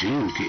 JNK।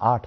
8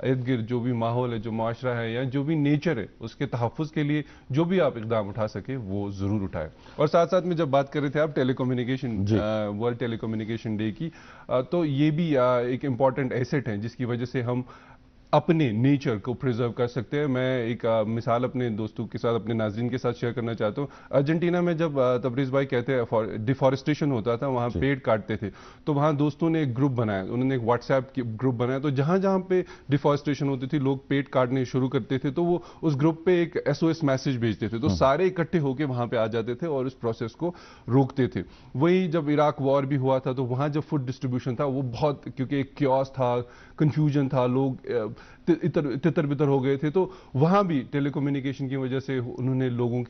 ارد گرد جو بھی ماحول ہے, جو معاشرہ ہے یا جو بھی نیچر ہے, اس کے تحفظ کے لیے جو بھی آپ اقدام اٹھا سکیں وہ ضرور اٹھائیں. اور ساتھ ساتھ میں جب بات کر رہے تھے آپ ٹیلی کمیونیکیشن, ورلڈ ٹیلی کمیونیکیشن ڈے کی, تو یہ بھی ایک امپورٹنٹ ایسٹ ہے جس کی وجہ سے ہم اپنے نیچر کو پریزرو کر سکتے ہیں. میں ایک مثال اپنے دوستوں کے ساتھ, اپنے ناظرین کے ساتھ شیئر کرنا چاہتا ہوں. ارجنٹینا میں جب تبریز بھائی کہتے ہیں ڈیفارسٹیشن ہوتا تھا, وہاں پیڑ کاٹتے تھے, تو وہاں دوستوں نے ایک گروپ بنایا, انہوں نے ایک واٹس ایپ گروپ بنایا, تو جہاں جہاں پہ ڈیفارسٹیشن ہوتی تھی, لوگ پیڑ کاٹنے شروع کرتے تھے, تو وہ اس گروپ پہ ایک SOS میسج بھیجتے تھے, تو سارے اکٹھے ہو کے وہاں پہ آ جاتے تھے اور اس پروسیس کو روکتے تھے. وہی جب عراق وار بھی ہوا تھا, تو وہاں جب فوڈ ڈسٹریبیوشن تھا وہ بہت, کیونکہ ایک کیوس تھا, کنفیوژن تھا, لوگ تتر بتر ہو گئے تھے, تو وہاں بھی ٹیلی کمیونیکیشن کی وجہ سے انہوں نے لوگوں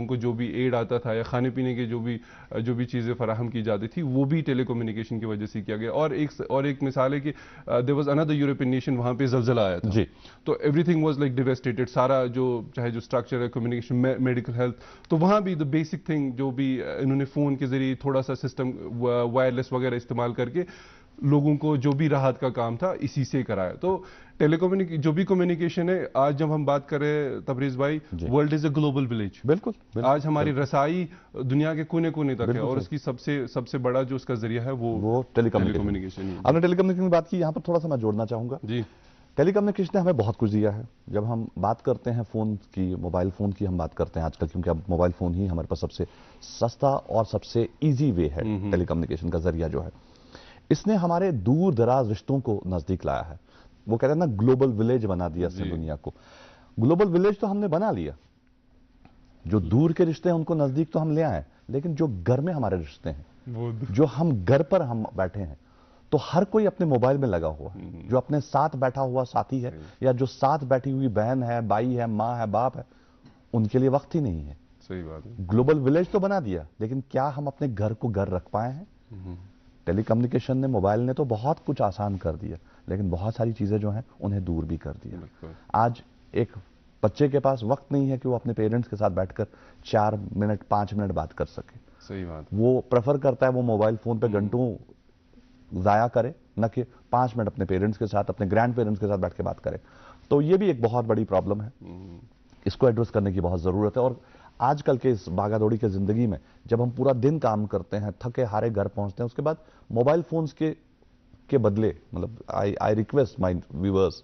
کو جو بھی ایڈ آتا تھا یا کھانے پینے کے جو بھی چیزیں فراہم کی جاتی تھی, وہ بھی ٹیلی کمیونیکیشن کی وجہ سے کیا گیا. اور ایک مثال ہے کہ there was another European nation, وہاں پہ زلزلہ آیا تھا, تو ایوری تھنگ واز لائک ڈیویسٹیٹڈ, سارا چاہے جو اسٹرکچر ہے, کمیونیکیشن, میڈیکل ہیلتھ, تو وہاں بھی دا بیسک تھنگ جو بھی انہوں نے فون کے ذریعے تھوڑا سا سسٹم وائرلیس وغیرہ استعمال کر کے لوگوں کو جو بھی راحت کا کام تھا اسی سے کرایا. تو جو بھی کمیونیکیشن ہے, آج جب ہم بات کر رہے ہیں تبریز بھائی, world is a global village. بالکل آج ہماری رسائی دنیا کے کونے کونے تک ہے, اور اس کی سب سے بڑا جو اس کا ذریعہ ہے وہ ٹیلی کمیونیکیشن ہے. آپ نے ٹیلی کمیونیکیشن کی بات کی, یہاں پر تھوڑا سا میں جوڑنا چاہوں گا. جی, ٹیلی کمیونیکیشن نے ہمیں بہت کچھ دیا ہے. جب ہم بات کرتے ہیں فون کی, موبائل فون کی ہم بات کرتے ہیں آج کل, کیونکہ اب موبائل فون ہی ہمارے پاس سب سے سستا اور سب سے ایزی وے ہے ٹیلی کمیونیکیشن کا ذریعہ جو ہے. اس نے ہمارے دور دراز رشتوں کو نزدیک لایا ہے. وہ کہتے ہیں نا گلوبل ولیج بنا دیا اس نے دنیا کو. گلوبل ولیج تو ہم نے بنا لیا, جو دور کے رشتے ہیں ان کو نزدیک تو ہم لے آئے, لیکن جو گھر میں ہمارے رشتے ہیں, جو ہم گھر پر ہم بیٹھے ہیں, تو ہر کوئی اپنے موبائل میں لگا ہوا ہے. جو اپنے ساتھ بیٹھا ہوا ساتھی ہے, یا جو ساتھ بیٹھی ہوئی بہن ہے, بھائی ہے, ماں ہے, باپ ہے, ان کے لیے وقت ہی نہیں ہے. صحیح بات ہے. گلوبل ولیج تو بنا دیا, لیکن کیا ہم اپنے گھر کو گھر رکھ پائے ہیں؟ ٹیلی کمیونیکیشن نے, موبائل نے تو بہت کچھ آسان کر دیا, لیکن بہت ساری چیزیں جو ہیں انہیں دور بھی کر دیا. آج ایک بچے کے پاس وقت نہیں ہے کہ وہ اپنے پیرنٹس کے ساتھ بیٹھ کر 4 منٹ 5 منٹ بات کر سکے. صحیح بات. وہ پریفر کرتا ہے وہ موبائل فون پہ گھنٹوں ضائع کرے, نہ کہ 5 منٹ اپنے پیرنٹس کے ساتھ, اپنے گرینڈ پیرنٹس کے ساتھ بیٹھ کے بات کرے. تو یہ بھی ایک بہت بڑی پرابلم ہے, اس کو ایڈریس کرنے کی بہت ضرورت ہے. اور آج کل کے اس بھاگا دوڑی کے زندگی میں جب ہم پورا دن کام کرتے ہیں, تھکے ہارے گھر پہنچتے ہیں, اس کے بعد موبائل فونز کے بدلے, مطلب آئی ریکویسٹ مائی ویورز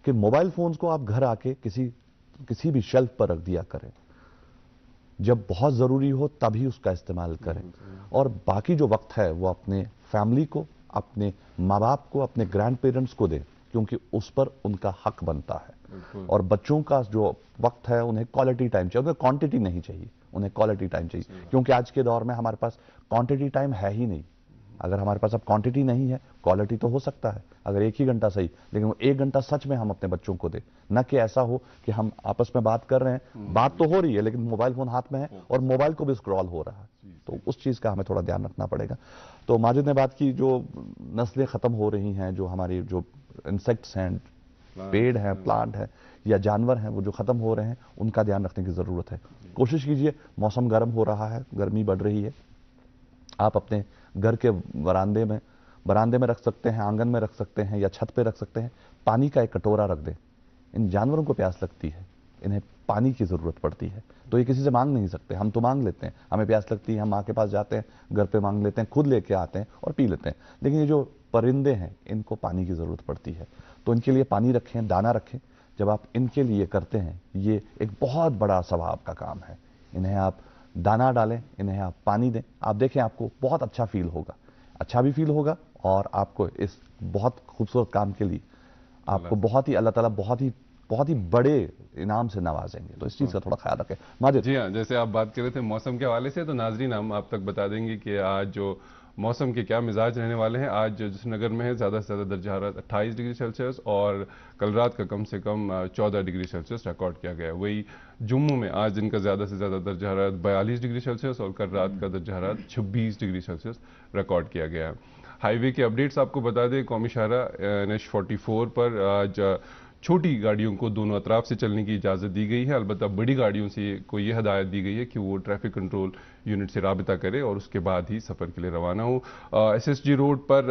کہ موبائل فونز کو آپ گھر آ کے کسی بھی شیلف پر رکھ دیا کریں. جب بہت ضروری ہو تبھی اس کا استعمال کریں, اور باقی جو وقت ہے وہ اپنے فیملی کو, اپنے ماں باپ کو, اپنے گرینڈ پیرنٹس کو دیں, کیونکہ اس پر ان کا حق بنتا ہے. اور بچوں کا جو وقت ہے انہیں کوالٹی ٹائم چاہیے, انہیں کوانٹٹی نہیں چاہیے, انہیں کوالٹی ٹائم چاہیے. کیونکہ آج کے دور میں ہمارے پاس کوانٹٹی ٹائم ہے ہی نہیں. اگر ہمارے پاس اب کوانٹٹی نہیں ہے, کوالٹی تو ہو سکتا ہے اگر 1 ہی گھنٹہ صحیح, لیکن وہ 1 گھنٹہ سچ میں ہم اپنے بچوں کو دیں. نہ کہ ایسا ہو کہ ہم آپس میں بات کر رہے ہیں, بات تو ہو رہی ہے لیکن موبائل فون ہاتھ میں ہے اور موبائل کو بھی اسکرال ہو رہا ہے. تو اس چیز کا ہمیں تھوڑا دھیان رکھنا پڑے گا. تو ماجد نے بات کی, جو نسلیں ختم ہو رہی ہیں, جو ہماری جو انسیکٹس ہیں, پیڑ ہیں, پلانٹ ہیں یا جانور ہیں, وہ جو ختم ہو رہے ہیں, ان کا دھیان رکھنے کی ضرورت ہے. کوشش کیجئے, موسم گرم ہو رہا ہے, گرمی بڑھ رہی ہے, آپ اپنے گھر کے برآمدے میں رکھ سکتے ہیں, آنگن میں رکھ سکتے ہیں, یا چھت پہ رکھ سکتے ہیں, پانی کا ایک کٹورا رکھ دیں. ان جانوروں کو پیاس لگتی ہے, انہیں پانی کی ضرورت پڑتی ہے, تو یہ کسی سے مانگ نہیں سکتے. ہم تو مانگ لیتے ہیں, ہمیں پیاس لگتی ہے, ہم ماں کے پاس جاتے ہیں, گھر پہ مانگ لیتے ہیں, خود لے کے آتے ہیں اور پی لیتے ہیں. لیکن یہ جو پرندے ہیں, ان کو پانی کی ضرورت پڑتی ہے, تو ان کے لیے پانی رکھیں, دانہ رکھیں. جب آپ ان کے لیے کرتے ہیں, یہ ایک بہت بڑا ثواب کا کام ہے. انہیں آپ دانہ ڈالیں, انہیں آپ پانی دیں, آپ دیکھیں آپ کو بہت اچھا فیل ہوگا, اچھا بھی فیل ہوگا, اور آپ کو اس بہت خوبصورت کام کے لیے آپ کو بہت ہی اللہ تعالیٰ بہت ہی بڑے انعام سے نوازیں گے. تو اس چیز کا تھوڑا خیال رکھیں. ماجد. جی ہاں, جیسے آپ بات کر رہے تھے موسم کے حوالے سے, تو ناظرین ہم آپ تک بتا دیں گے کہ آج جو موسم کے کیا مزاج رہنے والے ہیں. آج جس نگر میں ہے زیادہ سے زیادہ درجہ حرارت 28 ڈگری سیلسیس, اور کل رات کا کم سے کم 14 ڈگری سیلسیس ریکارڈ کیا گیا ہے. وہی جموں میں آج دن کا زیادہ سے زیادہ درجہ حرارت 42 ڈگری سیلسیس, اور کل رات کا درجہ حرارت 26 ڈگری سیلسیس ریکارڈ کیا گیا ہے. ہائی وے کے اپڈیٹس آپ کو بتا دیں, قومی شاہراہ NH 44 پر آج چھوٹی گاڑیوں کو دونوں اطراف سے چلنے کی اجازت دی گئی ہے. البتہ بڑی گاڑیوں سے کو یہ ہدایت دی گئی ہے کہ وہ ٹریفک کنٹرول یونٹ سے رابطہ کرے اور اس کے بعد ہی سفر کے لیے روانہ ہو. SSG روڈ پر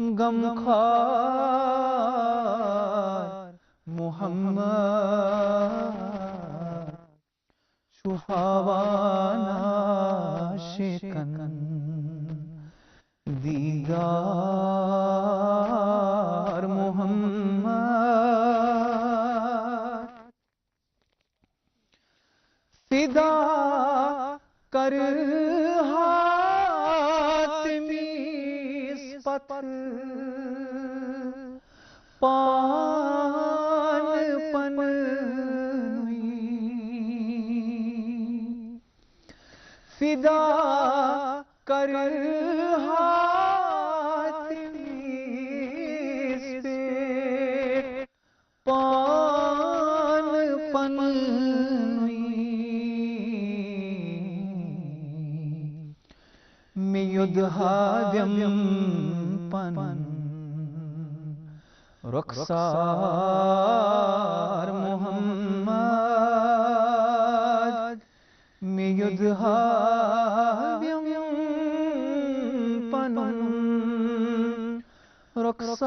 غم خوار محمد چو هوا ناشکن دیدار محمد فدا کر حاتمی پتھر پان پنوی فدا کر حاتمی سے پان پنوی میدھاویم پن رخسار محمد میدھاویم پن رخسار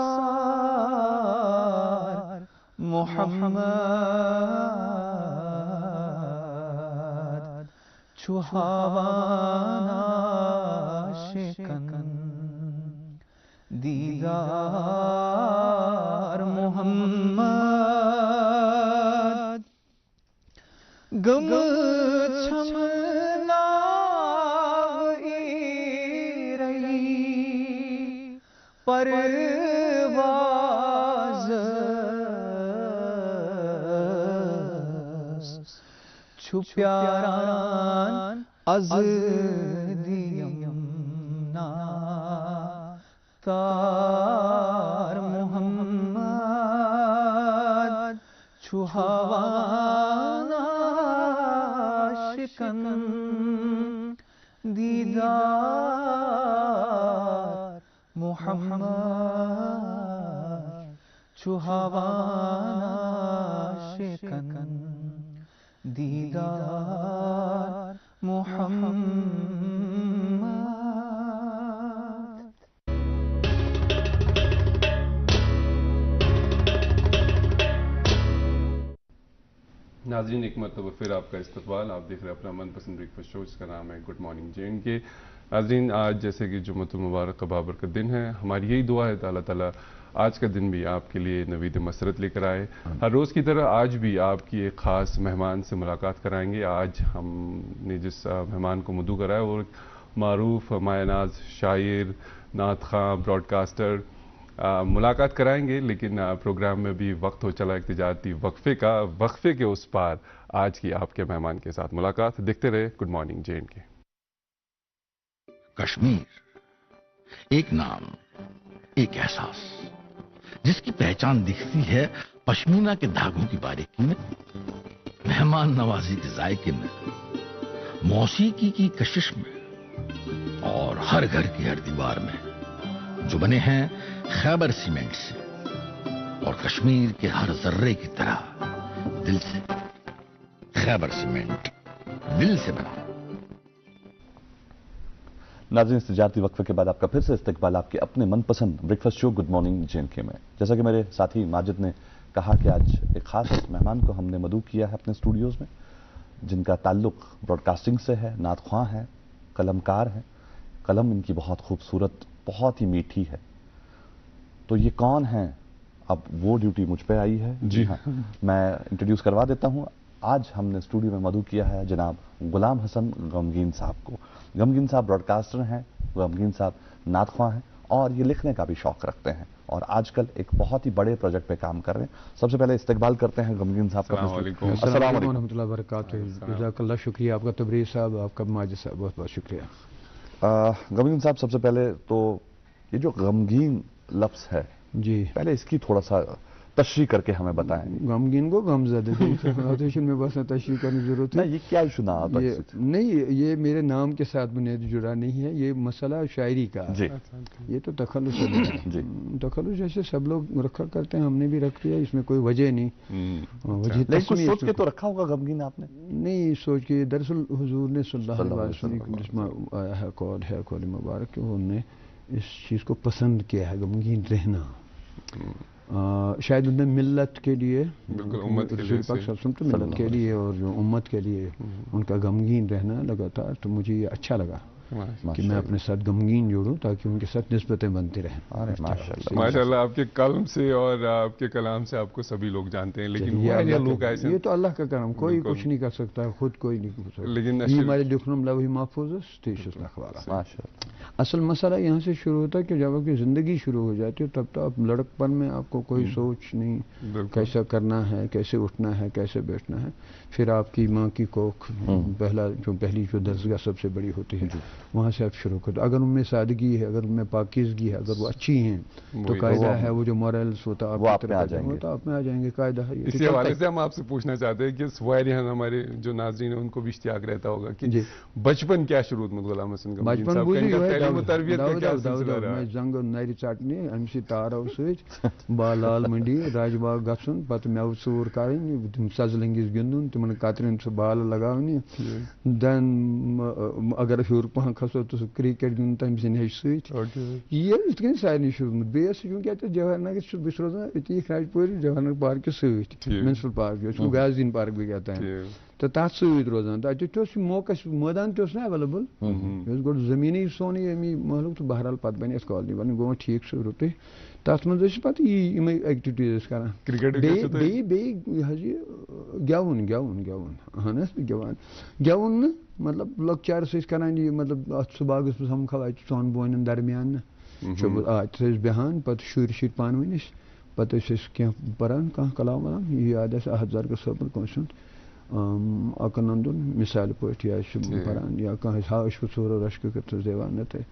محمد چو هوا ناشکن دیدار محمد غم چھمنائی رہی پرواز چھپیاران از دیم تار محمد چو هوا ناشکن دیدار محمد چو هوا ناشکن دیدار محمد. ناظرین ایک مرتبہ پھر آپ کا استقبال. آپ دیکھ رہے ہیں اپنا من پسند بریکفاسٹ شو جس کا نام ہے گڈ مارننگ جین کے. ناظرین آج جیسے کہ جمعۃ المبارک کا بابرکت دن ہے, ہماری یہی دعا ہے اللہ تعالیٰ آج کا دن بھی آپ کے لیے نوید مسرت لے کر آئے. ہر روز کی طرح آج بھی آپ کی ایک خاص مہمان سے ملاقات کرائیں گے. آج ہم نے جس مہمان کو مدعو کرایا وہ معروف مایہ ناز شاعر, نعت خواں, براڈ کاسٹر. ملاقات کرائیں گے, لیکن پروگرام میں بھی وقت ہو چلا ایک تجارتی وقفے کا. وقفے کے اس پار آج کی آپ کے مہمان کے ساتھ ملاقات. دیکھتے رہے گڈ مارننگ جین کے. کشمیر ایک نام, ایک احساس جس کی پہچان دکھتی ہے پشمینہ کے دھاگوں کی باریکی میں, مہمان نوازی کے ذائقے میں, موسیقی کی کشش میں, اور ہر گھر کی ہر دیوار میں, جو بنے ہیں خیبر سیمنٹ سے اور کشمیر کے ہر ذرے کی طرح دل سے. خیبر سیمنٹ دل سے بنا. ناظرین اس تجارتی وقفے کے بعد آپ کا پھر سے استقبال آپ کے اپنے من پسند بریکفاسٹ شو گڈ مارننگ جین کے میں. جیسا کہ میرے ساتھی ماجد نے کہا کہ آج ایک خاص مہمان کو ہم نے مدعو کیا ہے اپنے اسٹوڈیوز میں, جن کا تعلق براڈ کاسٹنگ سے ہے, نعت خواں ہیں, قلمکار ہیں. قلم ان کی بہت خوبصورت, بہت ہی میٹھی ہے. تو یہ کون ہیں؟ اب وہ ڈیوٹی مجھ پہ آئی ہے. جی ہاں, میں انٹروڈیوس کروا دیتا ہوں. آج ہم نے اسٹوڈیو میں مدعو کیا ہے جناب غلام حسن غمگین صاحب کو. غمگین صاحب براڈ کاسٹر ہیں, غمگین صاحب نعت خواں ہیں, اور یہ لکھنے کا بھی شوق رکھتے ہیں, اور آج کل ایک بہت ہی بڑے پروجیکٹ پہ کام کر رہے ہیں. سب سے پہلے استقبال کرتے ہیں غمگین صاحب کا. السلام علیکم. السلام علیکم ورحمۃ اللہ وبرکاتہ. جزاک اللہ, شکریہ آپ کا تبریز صاحب, آپ کا ماجد صاحب بہت بہت شکریہ. غمگین صاحب سب سے پہلے تو یہ جو غمگین لفظ ہے, جی پہلے اس کی تھوڑا سا تشریح کر کے ہمیں بتائیں. غمگین کو غم زدہ آتیشن میں بس تشریح کرنے کی ضرورت ہے. یہ کیا سنا آپ؟ نہیں, یہ میرے نام کے ساتھ بنیاد جڑا نہیں ہے, یہ مسئلہ شاعری کا. جی یہ تو تخلص ہے. جی تخلص جیسے سب لوگ رکھا کرتے ہیں, ہم نے بھی رکھ دیا, اس میں کوئی وجہ نہیں. وجہ کچھ سوچ کے تو رکھا ہوگا غمگین آپ نے؟ نہیں سوچ کے, دراصل حضور نے صلی اللہ علیہ وسلم جس میں آیا ہے قول ہے, قول مبارک, انہوں نے اس چیز کو پسند کیا ہے غمگین رہنا. شاید انہیں ملت کے لیے بالکل امت کے لیے رسول پاک صلی اللہ علیہ وسلم تو ملت کے لیے اور جو امت کے لیے ان کا غمگین رہنا لگاتار, تو مجھے یہ اچھا لگا کہ میں اپنے ساتھ غمگین جوڑوں تاکہ ان کے ساتھ نسبتیں بنتی رہیں. ماشاءاللہ آپ کے قلم سے اور آپ کے کلام سے آپ کو سبھی لوگ جانتے ہیں, لیکن لوگ ایسے یہ تو اللہ کا کرم, کوئی کچھ نہیں کر سکتا, خود کوئی نہیں کر سکتا. لیکن یہ ہمارے لکھنم لوح محفوظ لکھ والا. اصل مسئلہ یہاں سے شروع ہوتا ہے کہ جب آپ کی زندگی شروع ہو جاتی ہے تب تو آپ لڑکپن میں آپ کو کوئی سوچ نہیں کیسا کرنا ہے, کیسے اٹھنا ہے, کیسے بیٹھنا ہے. پھر آپ کی ماں کی کوکھ پہلی جو درسگاہ سب سے بڑی ہوتی ہے, وہاں سے آپ شروع کرتے. اگر ان میں سادگی ہے, اگر ان میں پاکیزگی ہے, اگر وہ اچھی ہیں تو قاعدہ ہے وہ جو مورلز ہوتا ہے آپ میں آ جائیں گے. قاعدہ ہے. اسی حوالے سے ہم آپ سے پوچھنا چاہتے ہیں کہ سوائریان ہمارے جو ناظرین ہیں ان کو بھی اشتیاق رہتا ہوگا کہ بچپن کیا شروع میں غلام حسن کا تعلیم و تربیت کا کیا سلسلہ رہا؟ میں زنگ نر ژٹنہِ امہِ سۭتۍ تارو سۭتۍ لال منڈی راج باغ گژھُن, پتہٕ میوٕ ژوٗر کَرٕنۍ, سزلنگس گِنٛدُن, تِمن کترٮ۪ن سُہ بالہٕ لگاونہِ, دین اگر ہیوٚر پہن کھسو تہٕ سُہ کرکٹ گِنٛدُن تمہِ سٕنٛدِ ہیٚچھِ سۭتۍ. یہِ یِتھ کٔنۍ سارنٕے شروٗعمُت. بیٚیہِ ٲسۍ چوٗنٛکہِ اَتہِ جواہر نگر چھُس بہٕ چھُس روزان أتی راجپورِ جواہر نگر پارکہِ سۭتۍ, میونسپل پارک یۄس غازی پارک بھی کہتے ہیں, تو تَتھ سۭتۍ روزان. تہٕ اَتہِ اوس موقع مٲدان تہِ اوس نا ایویلیبل, یہِ اوس گۄڈٕ زٔمیٖنٕے سونُے امی محلُک, تہٕ بہرحال پتہٕ بنہِ اَسہِ کالنی وَنہِ گوٚو ٹھیٖک چھُ رُتُے. تَتھ منٛز ٲسۍ پتہٕ یِمے ایکٹِوِٹیٖز ٲسۍ کران. بیٚیہِ یہِ حظ یہِ گٮ۪وُن اہن حظ گٮ۪وُن نہٕ مطلب لۄکچارس ٲسۍ کران یہِ مطلب اَتھ صُبح باغس منٛز سَمکھو اَتہِ ژۄن بونٮ۪ن درمیان نہٕ تَتہِ ٲسۍ بیٚہوان, پتہٕ شُرۍ پانہٕ ؤنۍ ٲسۍ, پتہٕ ٲسۍ أسۍ کینٛہہ پران کانٛہہ کلام ولام, یہِ یاد آسہِ احد زرگر صٲبُن کٲنٛسہِ ہُنٛد اکانندُن مثالہِ پٲٹھۍ یا چھِ پران, یا کانٛہہ ٲسۍ ہاش ژورو رشکہٕ کٔرتھس دیوان تہٕ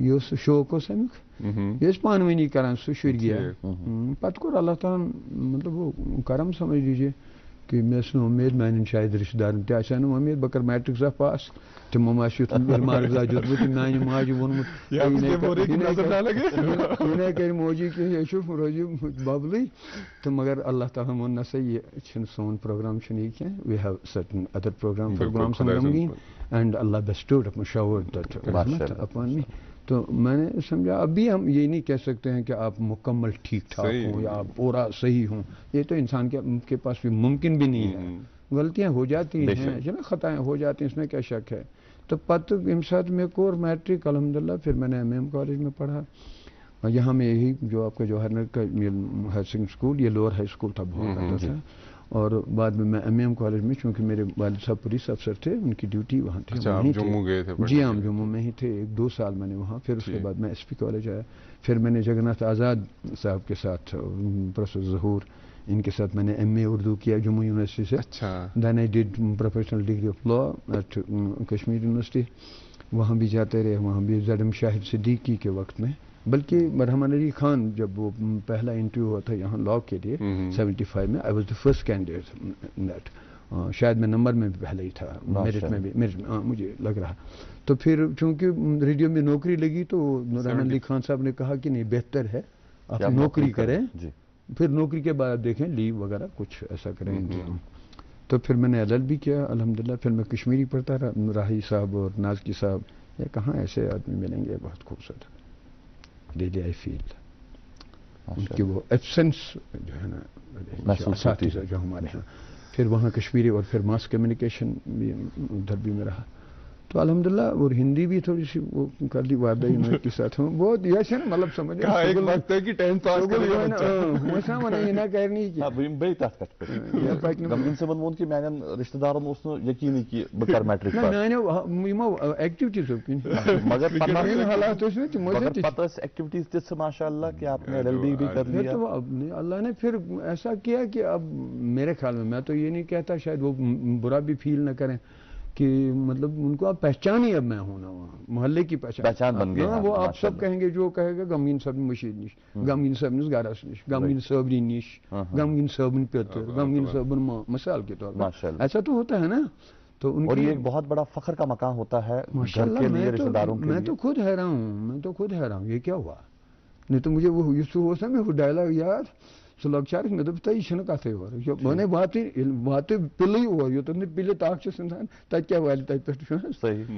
یہِ اوس شوق اوس امیُک, یہِ ٲسۍ پانہٕ ؤنی کران سُہ شُرۍ گیا. پتہٕ کوٚر اللہ تعالیٰ ہن مطلب وہ کرم سمجھ لیجیے کہ مےٚ ٲس نہٕ اُمید میانٮ۪ن شاید رشتہٕ دارن تہِ آسہِ ہا نہٕ اُمید بہٕ کرٕ میٹرک زا پاس, تِمو ما آسہِ یُتھ مارکس دیُتمُت تہٕ میانہِ ماجہِ ووٚنمُت یہِ کرِ موجی کینٛہہ یہِ چھُ روزِ ببلٕے. تہٕ مگر اللہ تعالیٰ ووٚن نسا یہِ چھُنہٕ سون پروگرام چھُنہٕ یہِ کینٛہہ, we have certain other program for Ghulam Hassan Ghamgeen, and Allah bestowed showered that rahmat upon me. تو میں نے سمجھا ابھی ہم یہ نہیں کہہ سکتے ہیں کہ آپ مکمل ٹھیک ٹھاک ہوں یا آپ پورا صحیح ہوں, یہ تو انسان کے پاس بھی ممکن بھی نہیں ہے. غلطیاں ہو جاتی ہیں, جو نا خطائیں ہو جاتی ہیں, اس میں کیا شک ہے. تو پتہ امہِ ساتہٕ میں کوٚر میٹرک الحمدللہ, پھر میں نے MM کالج میں پڑھا. یہاں میں یہی جو آپ کا جواہر نگر کا ہائر سیکنڈری اسکول, یہ لوور ہائی اسکول تھا بہت کرتا تھا. اور بعد میں MM کالج میں, چونکہ میرے والد صاحب پولیس افسر تھے, ان کی ڈیوٹی وہاں تھی. جموں گئے تھے؟ جی ہم جموں میں ہی تھے, 1-2 سال میں نے وہاں. پھر اس کے بعد میں SP کالج آیا. پھر میں نے جگناتھ آزاد صاحب کے ساتھ, پروفیسر ظہور, ان کے ساتھ میں نے MA اردو کیا جموں یونیورسٹی سے. Then I did professional degree of law at Kashmir university. وہاں بھی جاتے رہے, وہاں بھی ZM شاہد صدیقی کے وقت میں, بلکہ رحمان علی خان جب وہ پہلا انٹرویو ہوا تھا یہاں لا کے لیے 75 میں, I was the first candidate NET. شاید میں نمبر میں بھی پہلے ہی تھا, میرٹ میں بھی مجھے لگ رہا. تو پھر چونکہ ریڈیو میں نوکری لگی تو رحمان علی خان صاحب نے کہا کہ نہیں بہتر ہے آپ نوکری کریں, پھر نوکری کے بعد دیکھیں لیو وغیرہ کچھ ایسا کریں. تو پھر میں نے LLB کیا الحمدللہ. پھر میں کشمیری پڑھتا رہا. راہی صاحب اور نازکی صاحب, یہ کہاں ایسے آدمی ملیں گے, بہت خوبصورت. ریلی آئی فیل ان کی وہ ایبسنس جو ہے نا اساتذہ جو ہمارے ہیں. پھر وہاں کشمیری اور پھر ماس کمیونیکیشن بھی ادھر بھی میں رہا. تو الحمدللہ اور ہندی بھی تھوڑی سی وہ کر لی وعدہ یونیورسٹی کے ساتھ ہوں. بہت یہ نا مطلب سمجھ ایک وقت ہے کہ 10th پاس رشتہ دارن اوس نہٕ یقینی کہ بہٕ کرٕ میٹرک پاس, ایکٹیویٹیز مگر حالات پتہ ٲس ایکٹیویٹیز تِژھ ماشاء اللہ کہ آپ نے LLB بھی کر لیا. تو اللہ نے پھر ایسا کیا کہ اب میرے خیال میں تو یہ نہیں کہتا, شاید وہ برا بھی فیل نہ کریں کہ مطلب ان کو آپ پہچان ہی اب میں ہوں نا, وہاں محلے کی پہچان بن گیا. وہ آپ سب کہیں گے جو کہے گا غمگین صٲبن مشید نش, غمگین صٲبنس گرس نش, غمگین صٲبنی نش, غمگین صٲبن پیتر, غمگین صٲبن ماں, مثال کے طور پر ایسا تو ہوتا ہے نا. تو اور یہ ایک بہت بڑا فخر کا مقام ہوتا ہے گھر کے لیے, رشتہ داروں کے لیے. میں تو خود حیران ہوں, یہ کیا ہوا. نہیں تو مجھے وہ یوسف حسن میں وہ ڈائلاگ یاد سہ لۄکچارس مےٚ دوٚپ تۄہہِ یہِ چھنہٕ کتھٕے اورٕ مانے واتہِ پِلٕے اور یوٚتَن نہٕ پِلہِ تاک چھُس انسان تتہِ کیٛاہ والہِ تتہِ پٮ۪ٹھ چھُ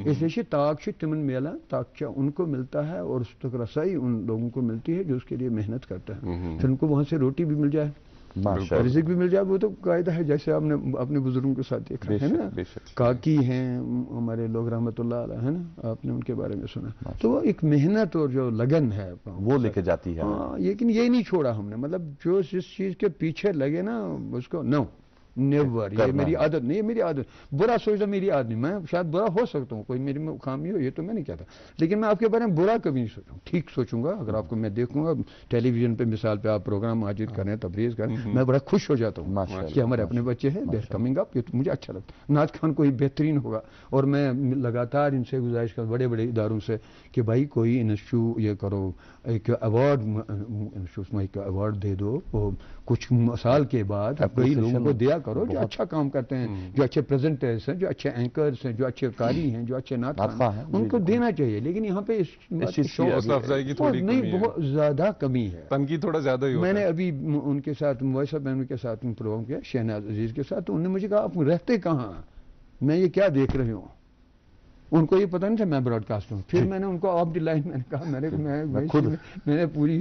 اس لیے تاک چھُ تِمن میلان تاک ان کو ملتا ہے اور اس تک رسائی ان لوگوں کو ملتی ہے جو اس کے لیے محنت کرتا ہے پھر ان کو وہاں سے روٹی بھی مل جائے رزق بھی مل جائے وہ تو قاعدہ ہے جیسے آپ نے اپنے بزرگوں کے ساتھ دیکھا ہے نا کاکی ہیں ہمارے لوگ رحمۃ اللہ علیہ ہے نا آپ نے ان کے بارے میں سنا تو وہ ایک محنت اور جو لگن ہے وہ لے کے جاتی ہے لیکن یہ نہیں چھوڑا ہم نے مطلب جو جس چیز کے پیچھے لگے نا اس کو نو نیور یہ میری عادت نہیں ہے میری عادت برا سوچنا میری عادت نہیں میں شاید برا ہو سکتا ہوں کوئی میری خامی ہو یہ تو میں نہیں کہتا لیکن میں آپ کے بارے میں برا کبھی نہیں سوچوں ٹھیک سوچوں گا اگر آپ کو میں دیکھوں گا ٹیلی ویژن پہ مثال پہ آپ پروگرام حاضر کریں تبریز کریں میں بڑا خوش ہو جاتا ہوں کہ ہمارے اپنے بچے ہیں دیر کمنگ اپ یہ تو مجھے اچھا لگتا ہے نعت خوان کوئی بہترین ہوگا اور میں لگاتار ان سے گزارش کروں بڑے بڑے اداروں سے کہ بھائی کوئی انسٹیٹیوٹ یہ کرو ایک ایوارڈ انسٹیٹیوٹ میں ایک ایوارڈ دے دو وہ کچھ سال کے بعد کئی لوگوں کو دیا کرو جو اچھا کام کرتے ہیں جو اچھے پریزنٹرز ہیں جو اچھے اینکرز ہیں جو اچھے قاری ہیں جو اچھے نعت خوان ہیں ان کو دینا چاہیے لیکن یہاں پہ حوصلہ افزائی کی تھوڑی نہیں بہت زیادہ کمی ہے تنقید تھوڑا زیادہ ہی میں نے ابھی ان کے ساتھ وائس آف امریکہ کے ساتھ پروگرام کیا شہناز عزیز کے ساتھ تو انہوں نے مجھے کہا آپ رہتے کہاں میں یہ کیا دیکھ رہی ہوں ان کو یہ پتہ نہیں تھا میں براڈ کاسٹ ہوں پھر میں نے ان کو آف دی لائن میں نے کہا میں نے پوری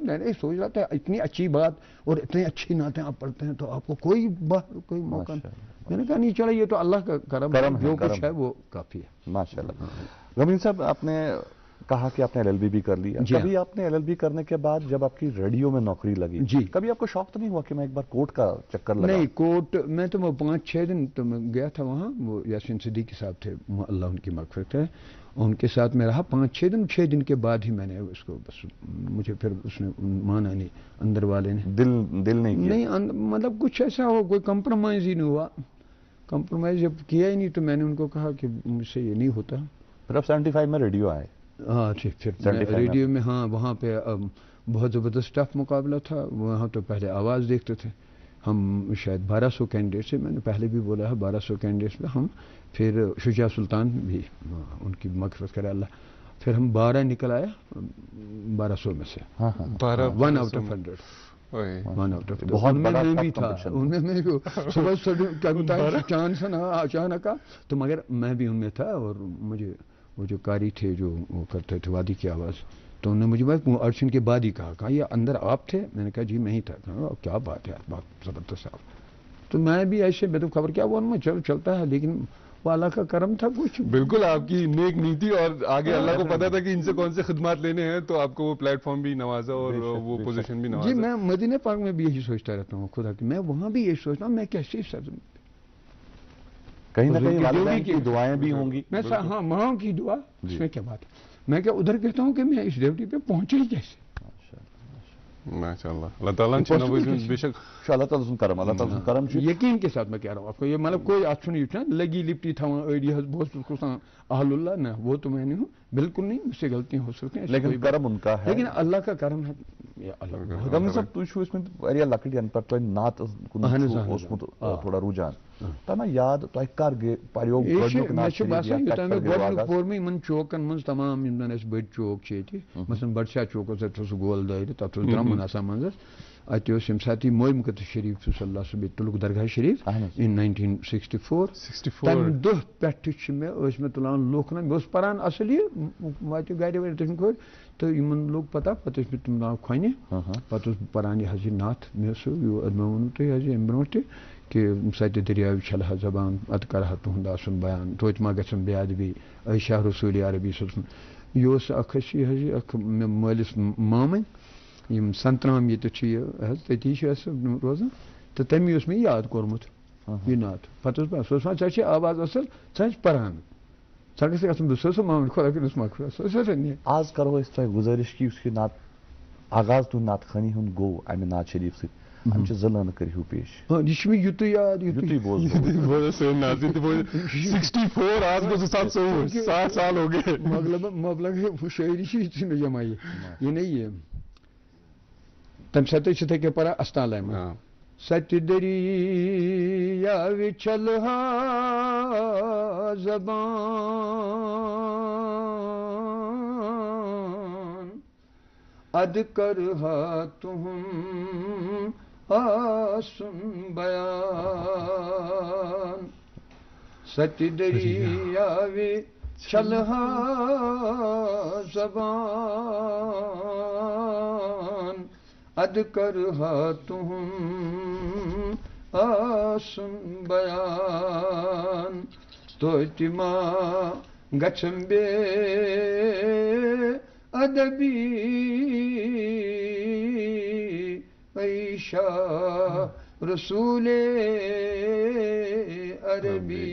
میں نے سوچ رہا تھا اتنی اچھی بات اور اتنی اچھی نعتیں آپ پڑھتے ہیں تو آپ کو کوئی موقع میں نے کہا نہیں چلا یہ تو اللہ کا کرم جو کچھ ہے وہ کافی ہے ماشاء اللہ غمین صاحب آپ نے کہا کہ آپ نے LLB بھی کر لیا کبھی آپ نے LLB کرنے کے بعد جب آپ کی ریڈیو میں نوکری لگی جی کبھی آپ کو شوق تو نہیں ہوا کہ میں ایک بار کوٹ کا چکر لگا نہیں کوٹ میں تو وہ 5-6 دن تو میں گیا تھا وہاں وہ یاسین صدیقی صاحب تھے اللہ ان کی مغفرت ہے ان کے ساتھ میں رہا 5-6 دن 6 دن کے بعد ہی میں نے اس کو بس مجھے پھر اس نے مانا نہیں اندر والے نے دل نہیں مطلب کچھ ایسا ہو کوئی کمپرومائز ہی نہیں ہوا کمپرومائز جب کیا ہی نہیں تو میں نے ان کو کہا کہ مجھ سے یہ نہیں ہوتا پھر اب 75 میں ریڈیو آئے ہاں پھر ریڈیو میں ہاں وہاں پہ بہت زبردست ٹف مقابلہ تھا وہاں تو پہلے آواز دیکھتے تھے ہم شاید 1200 کینڈیڈیٹ سے میں نے پہلے بھی بولا ہے 1200 کینڈیڈیٹس میں ہم پھر شجاع سلطان بھی ان کی مغفرت کرے اللہ پھر ہم 12 نکل آئے 1200 میں سے 1 آؤٹ آف 100 بہت بڑا بھی تھا ان میں صبح چاند سے اچانک تو مگر میں بھی ان میں تھا اور مجھے وہ جو قاری تھے جو وہ کرتے تھے وادی کی آواز تو انہوں نے مجھے بس آڈیشن کے بعد ہی کہا یہ اندر آپ تھے میں نے کہا جی میں ہی تھا کیا بات ہے بات زبردست صاحب تو میں بھی ایسے میں تو خبر کیا وہ ان میں چلتا ہے لیکن وہ اللہ کا کرم تھا کچھ بالکل آپ کی نیک نیتی اور آگے اللہ کو پتا تھا کہ ان سے کون سے خدمات لینے ہیں تو آپ کو وہ پلیٹ فارم بھی نوازا اور وہ پوزیشن بھی نوازا جی میں مدینہ پاک میں بھی یہی سوچتا رہتا ہوں خدا کہ میں وہاں بھی یہی سوچتا ہوں میں کیسے کہیں نہ کہیں والدین کی دعائیں بھی ہوں گی میں ہاں ماں کی دعا اس میں کیا بات ہے میں کیا ادھر کہتا ہوں کہ میں اس ڈیوٹی پہ پہنچے ہی کیسے ماشاءاللہ اللہ تعالیٰ بے شک اللہ تعالیٰ کرم یقین کے ساتھ میں کہہ رہا ہوں آپ کو یہ مطلب کوئی آسن نہیں لگی لپٹی تھا بہت اہل اللہ نہ وہ تو میں نہیں ہوں بالکل نہیں مجھ سے غلطیاں ہو سکتی ہیں لیکن کرم ان کا ہے لیکن اللہ کا کرم ہے تھوڑا رجحان یاد ان چوکن من تمام بڑ چوک مثلاً بڑشاہ چوکس گول دائر تک درمن آسان منزس ات یم سات موئی مقدس شریف صلی اللہ صبح تلک درگاہ شریف ان 1964 تمہ دہ پہ میں تلان لوک نا بہت پران اصل یہ وات گاڑی واڑی تم کھوت تو ان لوگ پتہ پتہ تم نا کھنہ پتہ پران یہ حض نعت میں سو میں ونو تھی حض ام برو تہ کہ ستہ دریاو چھلہ زبان ات کرہ تہد آسن بیان توتہ ما گھن بے ادبی اے شاہ رسول عربی صن یہ اخی حض اخ مالس مامن یم سنترام یہ تتی روزان تو تمی اس میں یاد کورمت یہ نعت پتہ ژے آواز اصل ژٕ پران ژٕ گژھِ گژھُن سُہ مامن خدا کٔرِنس مغفرت آز کرو اس تۄہہِ گزٲرش کہ اس کی نعت آغاز تہٕ نعت خانی ہُنٛد گوٚو امہِ نعت شریف سۭتۍ ہم زٕ لٲنہٕ کٔرِو پیش یہ چھُ مےٚ یُتُے یاد یُتُے بوزو 64 آج کو 7 سال ہو گئے مبلغ شاعری چھِ مےٚ جمع یہ نہیں ہے تم سات تھے پڑا استعلہ میں ست دریا چلہا زبان اد کرہا تہم آسن بیان سچ دریاوے چلہا زبان اد کرہا تہم آسن بیان توتما گچھم بے ادبی عیشا رسول عربی.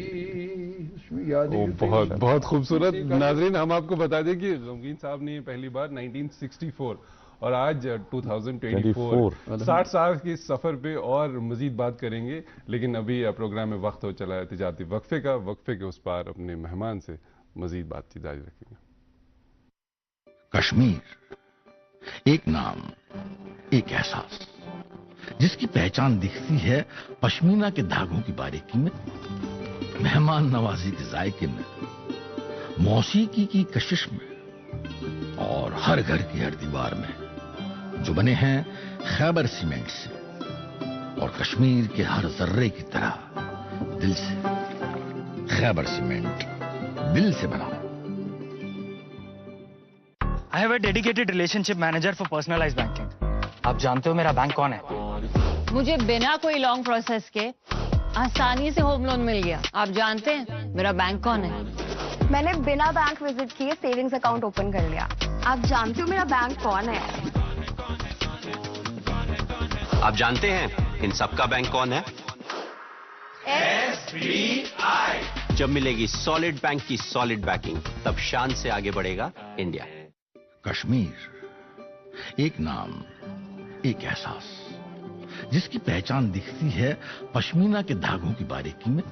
بہت بہت خوبصورت. ناظرین ہم آپ کو بتا دیں کہ غمگین صاحب نے پہلی بار 1964 اور آج 2024 60 سال کے سفر پہ اور مزید بات کریں گے، لیکن ابھی پروگرام میں وقت ہو چلا ہے تجارتی وقفے کا. وقفے کے اس پار اپنے مہمان سے مزید بات چیت جاری رکھیں گے. کشمیر ایک نام، ایک احساس جس کی پہچان دکھتی ہے پشمینہ کے دھاگوں کی باریکی میں، مہمان نوازی کے ذائقے میں، موسیقی کی کشش میں، اور ہر گھر کی ہر دیوار میں، جو بنے ہیں خیبر سیمنٹ سے اور کشمیر کے ہر ذرے کی طرح دل سے. خیبر سیمنٹ دل سے بنا. I have a dedicated relationship manager for personalized banking. آپ جانتے ہو میرا بینک کون ہے؟ مجھے بنا کوئی لانگ پروسیس کے آسانی سے ہوم لون مل گیا. آپ جانتے ہیں میرا بینک کون ہے؟ میں نے بنا بینک وزٹ کیے سیونگز اکاؤنٹ اوپن کر لیا. آپ جانتے ہو میرا بینک کون ہے؟ آپ جانتے ہیں ان سب کا بینک کون ہے؟ SBI. جب ملے گی سالڈ بینک کی سالڈ بیکنگ، تب شان سے آگے بڑھے گا انڈیا. کشمیر ایک نام، ایک احساس جس کی پہچان دکھتی ہے پشمینہ کے دھاگوں کی باریکی میں،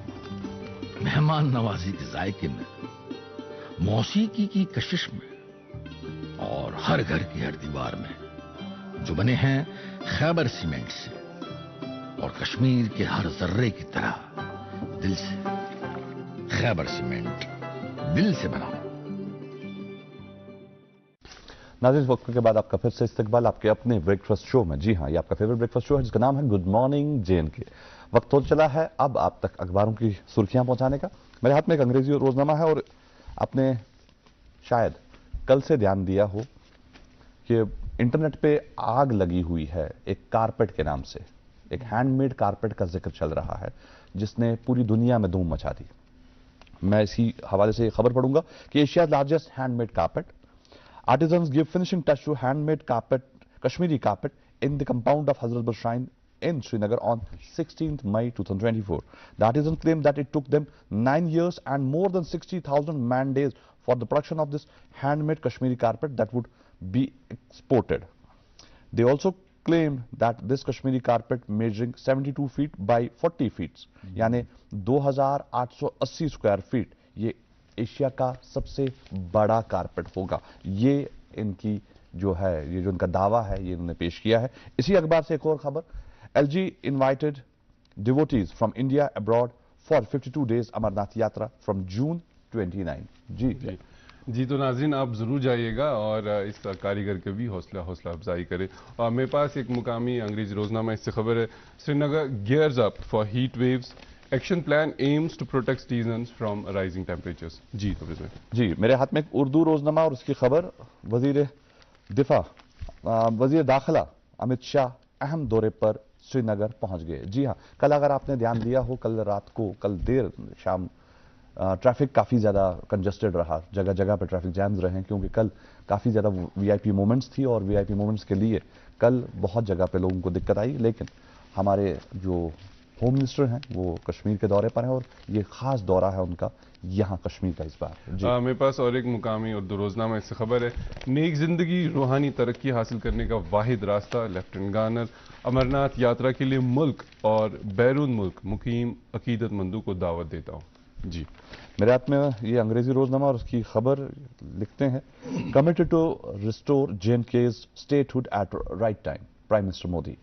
مہمان نوازی کے ذائقے میں، موسیقی کی کشش میں، اور ہر گھر کی ہر دیوار میں، جو بنے ہیں خیبر سیمنٹ سے اور کشمیر کے ہر ذرے کی طرح دل سے. خیبر سیمنٹ دل سے بنا. ناظرین وقت کے بعد آپ کا پھر سے استقبال آپ کے اپنے بریکفاسٹ شو میں. جی ہاں، یہ آپ کا فیوریٹ بریکفاسٹ شو ہے جس کا نام ہے گڈ مارننگ JNK. وقت ہو چلا ہے اب آپ تک اخباروں کی سرخیاں پہنچانے کا. میرے ہاتھ میں ایک انگریزی روزنامہ ہے اور آپ نے شاید کل سے دھیان دیا ہو کہ انٹرنیٹ پہ آگ لگی ہوئی ہے ایک کارپیٹ کے نام سے. ایک ہینڈ میڈ کارپیٹ کا ذکر چل رہا ہے جس نے پوری دنیا میں دھوم مچا دی. میں اسی حوالے سے خبر پڑھوں گا کہ Asia's largest hand made carpet. Artisans give finishing touch to handmade carpet, Kashmiri carpet, in the compound of Hazrat Bal Shrine in Srinagar on 16th May 2024. The artisans claim that it took them 9 years and more than 60,000 man days for the production of this handmade Kashmiri carpet that would be exported. They also claimed that this Kashmiri carpet measuring 72 feet by 40 feet, yani 2880 square feet, یہ Asia کا سب سے بڑا carpet ہوگا. یہ ان کی جو ہے، یہ جو ان کا دعویٰ ہے، یہ انہوں نے پیش کیا ہے. اسی اخبار سے ایک اور خبر. LG invited devotees from India abroad for 52 days Amarnath Yatra from June 29. جی تو ناظرین آپ ضرور جائیے گا اور اس کاریگر کے بھی حوصلہ افزائی کرے. اور میرے پاس ایک مقامی انگریزی روزنامہ اس سے خبر ہے. سری Nagar gears up for heat waves. Action plan aims to protect citizens from rising temperatures. جی میرے ہاتھ میں ایک اردو روزنامہ اور اس کی خبر. وزیر داخلہ امت شاہ اہم دورے پر سری نگر پہنچ گئے. جی ہاں، کل اگر آپ نے دھیان دیا ہو، کل رات کو، کل دیر شام ٹریفک کافی زیادہ کنجسٹڈ رہا. جگہ جگہ پہ ٹریفک جیمز رہے کیونکہ کل کافی زیادہ VIP مومنٹس تھی اور VIP مومنٹس کے لیے کل بہت جگہ پہ لوگوں کو دقت آئی. لیکن ہمارے جو ہوم منسٹر ہیں وہ کشمیر کے دورے پر ہیں اور یہ خاص دورہ ہے ان کا یہاں کشمیر کا اس بار. میرے پاس اور ایک مقامی اردو روزنامہ اس سے خبر ہے. نیک زندگی روحانی ترقی حاصل کرنے کا واحد راستہ. لیفٹیننٹ گورنر امرناتھ یاترا کے لیے ملک اور بیرون ملک مقیم عقیدت مندوں کو دعوت دیتا ہوں. جی میرے ہاتھ میں یہ انگریزی روزنامہ اور اس کی خبر لکھتے ہیں. Committed to restore JNK's statehood at right time, prime minister Modi.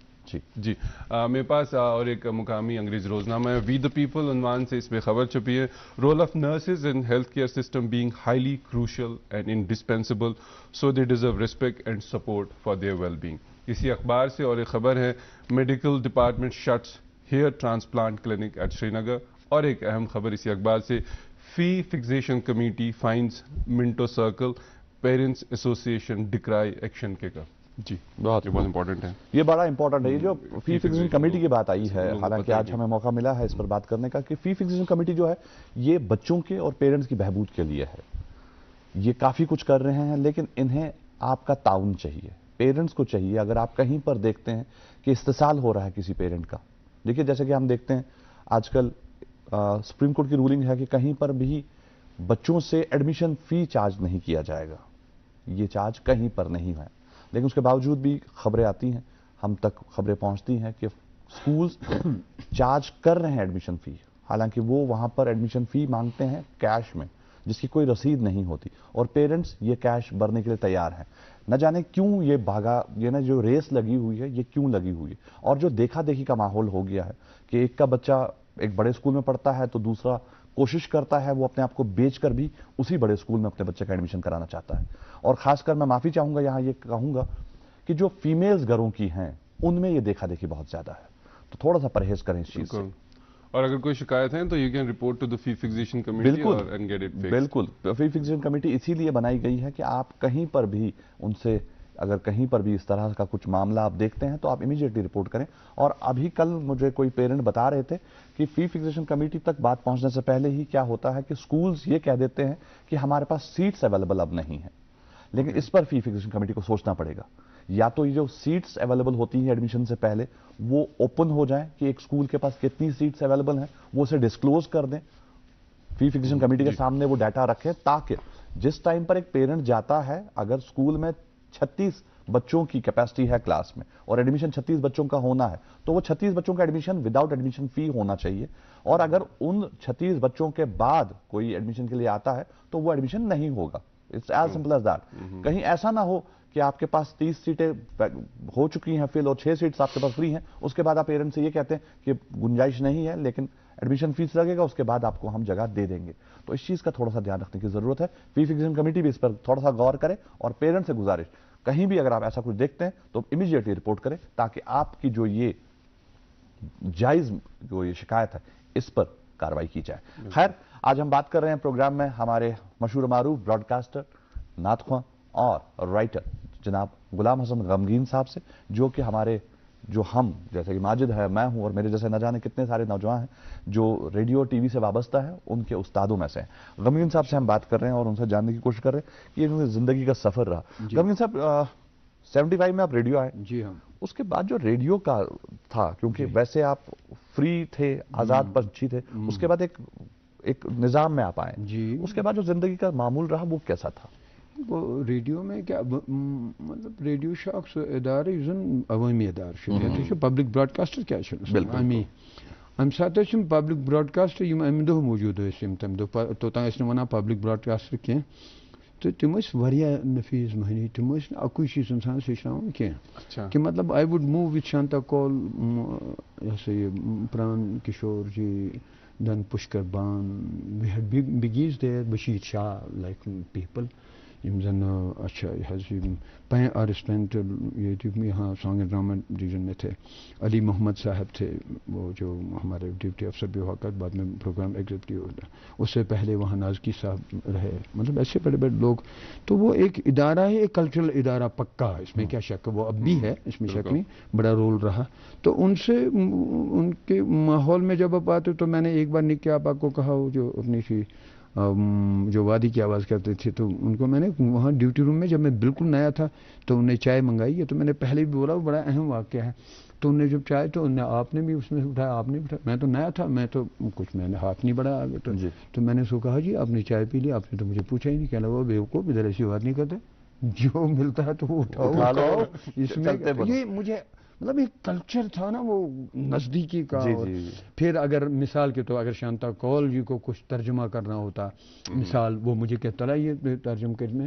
جی میرے پاس اور ایک مقامی انگریز روزنامہ ہے وی دا پیپل عنوان سے اس میں خبر چھپی ہے role of nurses in health care system being highly crucial and indispensable so they deserve respect and support for their well being. اسی اخبار سے اور ایک خبر ہے medical department shuts hair transplant clinic at Srinagar. اور ایک اہم خبر اسی اخبار سے fee fixation committee fines Minto circle parents association decry action کے کا. جی بہت امپورٹنٹ ہے, یہ بڑا امپورٹنٹ ہے. یہ جو فی فکسیشن کمیٹی کی بات آئی ہے, حالانکہ آج ہمیں موقع ملا ہے اس پر بات کرنے کا کہ فی فکسیشن کمیٹی جو ہے یہ بچوں کے اور پیرنٹس کی بہبود کے لیے ہے. یہ کافی کچھ کر رہے ہیں لیکن انہیں آپ کا تعاون چاہیے. پیرنٹس کو چاہیے, اگر آپ کہیں پر دیکھتے ہیں کہ استحصال ہو رہا ہے کسی پیرنٹ کا, دیکھیے جیسے کہ ہم دیکھتے ہیں آج کل سپریم کورٹ کی رولنگ ہے کہ کہیں پر بھی بچوں سے ایڈمیشن فی چارج نہیں کیا جائے گا. یہ چارج کہیں پر نہیں ہے, لیکن اس کے باوجود بھی خبریں آتی ہیں, ہم تک خبریں پہنچتی ہیں کہ سکولز چارج کر رہے ہیں ایڈمیشن فی, حالانکہ وہ وہاں پر ایڈمیشن فی مانگتے ہیں کیش میں جس کی کوئی رسید نہیں ہوتی, اور پیرنٹس یہ کیش بھرنے کے لیے تیار ہیں. نہ جانے کیوں یہ بھاگا, یہ نا جو ریس لگی ہوئی ہے یہ کیوں لگی ہوئی ہے, اور جو دیکھا دیکھی کا ماحول ہو گیا ہے کہ ایک کا بچہ ایک بڑے اسکول میں پڑھتا ہے تو دوسرا کوشش کرتا ہے وہ اپنے آپ کو بیچ کر بھی اسی بڑے اسکول میں اپنے بچے کا ایڈمیشن کرانا چاہتا ہے. اور خاص کر میں معافی چاہوں گا یہاں یہ کہوں گا کہ جو فیمیلز گھروں کی ہیں ان میں یہ دیکھا دیکھی بہت زیادہ ہے, تو تھوڑا سا پرہیز کریں اس چیز سے. اور اگر کوئی شکایت ہے تو you can report to the fee fixation committee and get it fixed. بالکل, فی فکسیشن کمیٹی اسی لیے بنائی گئی ہے کہ آپ کہیں پر بھی ان سے اگر کہیں پر بھی اس طرح کا کچھ معاملہ آپ دیکھتے ہیں تو آپ امیڈیٹلی رپورٹ کریں. اور ابھی کل مجھے کوئی پیرنٹ بتا رہے تھے کہ فی فکسیشن کمیٹی تک بات پہنچنے سے پہلے ہی کیا ہوتا ہے کہ سکولز یہ کہہ دیتے ہیں کہ ہمارے پاس سیٹس اویلیبل اب نہیں ہیں, لیکن اس پر فی فکسیشن کمیٹی کو سوچنا پڑے گا. یا تو یہ جو سیٹس اویلیبل ہوتی ہیں ایڈمیشن سے پہلے وہ اوپن ہو جائیں کہ ایک اسکول کے پاس کتنی سیٹس اویلیبل ہیں وہ اسے ڈسکلوز کر دیں, فی فکسیشن کمیٹی کے سامنے وہ ڈیٹا رکھیں, تاکہ جس ٹائم پر ایک پیرنٹ جاتا ہے اگر اسکول میں 36 بچوں کی کیپیسٹی ہے کلاس میں اور ایڈمیشن 36 بچوں کا ہونا ہے تو وہ 36 بچوں کا ایڈمیشن وداؤٹ ایڈمیشن فی ہونا چاہیے. اور اگر ان 36 بچوں کے بعد کوئی ایڈمیشن کے لیے آتا ہے تو وہ ایڈمیشن نہیں ہوگا. It's as simple as that. کہیں ایسا نہ ہو کہ آپ کے پاس 30 سیٹیں ہو چکی ہیں فل اور 6 سیٹس آپ کے پاس فری ہیں, اس کے بعد آپ پیرنٹ سے یہ کہتے ہیں کہ گنجائش نہیں ہے لیکن ایڈمیشن فیس لگے گا, اس کے بعد آپ کو ہم جگہ دے دیں گے. تو اس چیز کا تھوڑا سا دھیان رکھنے کی ضرورت ہے. فی فکسیشن کمیٹی بھی اس پر تھوڑا سا غور کرے, اور پیرنٹ سے گزارش کہیں بھی اگر آپ ایسا کچھ دیکھتے ہیں تو امیڈیٹلی رپورٹ کریں, تاکہ آپ کی جو یہ جائز جو یہ شکایت ہے اس پر کارروائی کی جائے. خیر, آج ہم بات کر رہے ہیں پروگرام میں ہمارے مشہور معروف براڈ کاسٹر, نعت خواں اور رائٹر جناب غلام حسن غمگین صاحب سے, جو کہ ہمارے جو ہم جیسے کہ ماجد ہے, میں ہوں, اور میرے جیسے نہ جانے کتنے سارے نوجوان ہیں جو ریڈیو ٹی وی سے وابستہ ہیں, ان کے استادوں میں سے ہیں. غمگین صاحب سے ہم بات کر رہے ہیں اور ان سے جاننے کی کوشش کر رہے ہیں کہ انہوں نے زندگی کا سفر رہا. غمگین صاحب 75 میں آپ ریڈیو آئے. جی ہاں. اس کے بعد جو ریڈیو کا تھا, کیونکہ ویسے آپ فری تھے, آزاد پنچھی تھے, اس کے بعد ایک نظام میں آپ آئے. جی. اس کے بعد جو زندگی کا معمول رہا وہ کیسا تھا؟ وہ ریڈیو میں کیا مطلب ریڈیو شاخ ادارے زن عوامی ادارے پبلک براڈ کاسٹر کیا ام سات پبلک براڈ کاسٹر امہ دہ موجود تمہ دہ توتان ونان پبلک براڈ کاسٹر کی تو تم نفیس مہنی, تم اکوئی چیز انسانس ہیچنان کی کہ مطلب I would move with Shanta Kaul, یہ سا یہ Pran Kishore ji, then Pushkar Bhan, we had biggies there, Bashir Shah, like people زن اچھا پین آرسپینٹ یہاں سانگ اینڈ ڈرامہ ڈویژن میں تھے. علی محمد صاحب تھے وہ جو ہمارے ڈپٹی افسر بھی ہوا کر, بعد میں پروگرام ایگزیکٹو ہوتا, اس سے پہلے وہاں نازکی صاحب رہے, مطلب ایسے بڑے بڑے لوگ. تو وہ ایک ادارہ ہے, ایک کلچرل ادارہ پکا ہے, اس میں کیا شک ہے, وہ اب بھی ہے, اس میں شک نہیں, بڑا رول رہا. تو ان سے ان کے ماحول میں جب آپ آتے تو میں نے ایک بار نکی آپا کو کہا, وہ جو اپنی سی جو وادی کی آواز کرتے تھے, تو ان کو میں نے وہاں ڈیوٹی روم میں جب میں بالکل نیا تھا تو انہیں چائے منگائی ہے, تو میں نے پہلے بھی بولا وہ بڑا اہم واقعہ ہے. تو انہیں جب چائے تو انہیں آپ نے بھی اس میں اٹھایا, آپ نے بھی اٹھایا, میں تو نیا تھا, میں تو کچھ میں نے ہاتھ نہیں بڑھایا آگے. تو میں نے اس کو کہا جی آپ نے چائے پی لی, آپ نے تو مجھے پوچھا ہی نہیں. کہنا وہ بیوقوف ادھر ایسی بات نہیں کرتے, جو ملتا ہے تو وہ اٹھاؤ. اس میں یہ مجھے مطلب ایک کلچر تھا نا وہ نزدیکی کا. پھر اگر مثال کے تو اگر شانتا کول جی کو کچھ ترجمہ کرنا ہوتا, مثال وہ مجھے کہتا رہا یہ ترجمہ کرنے,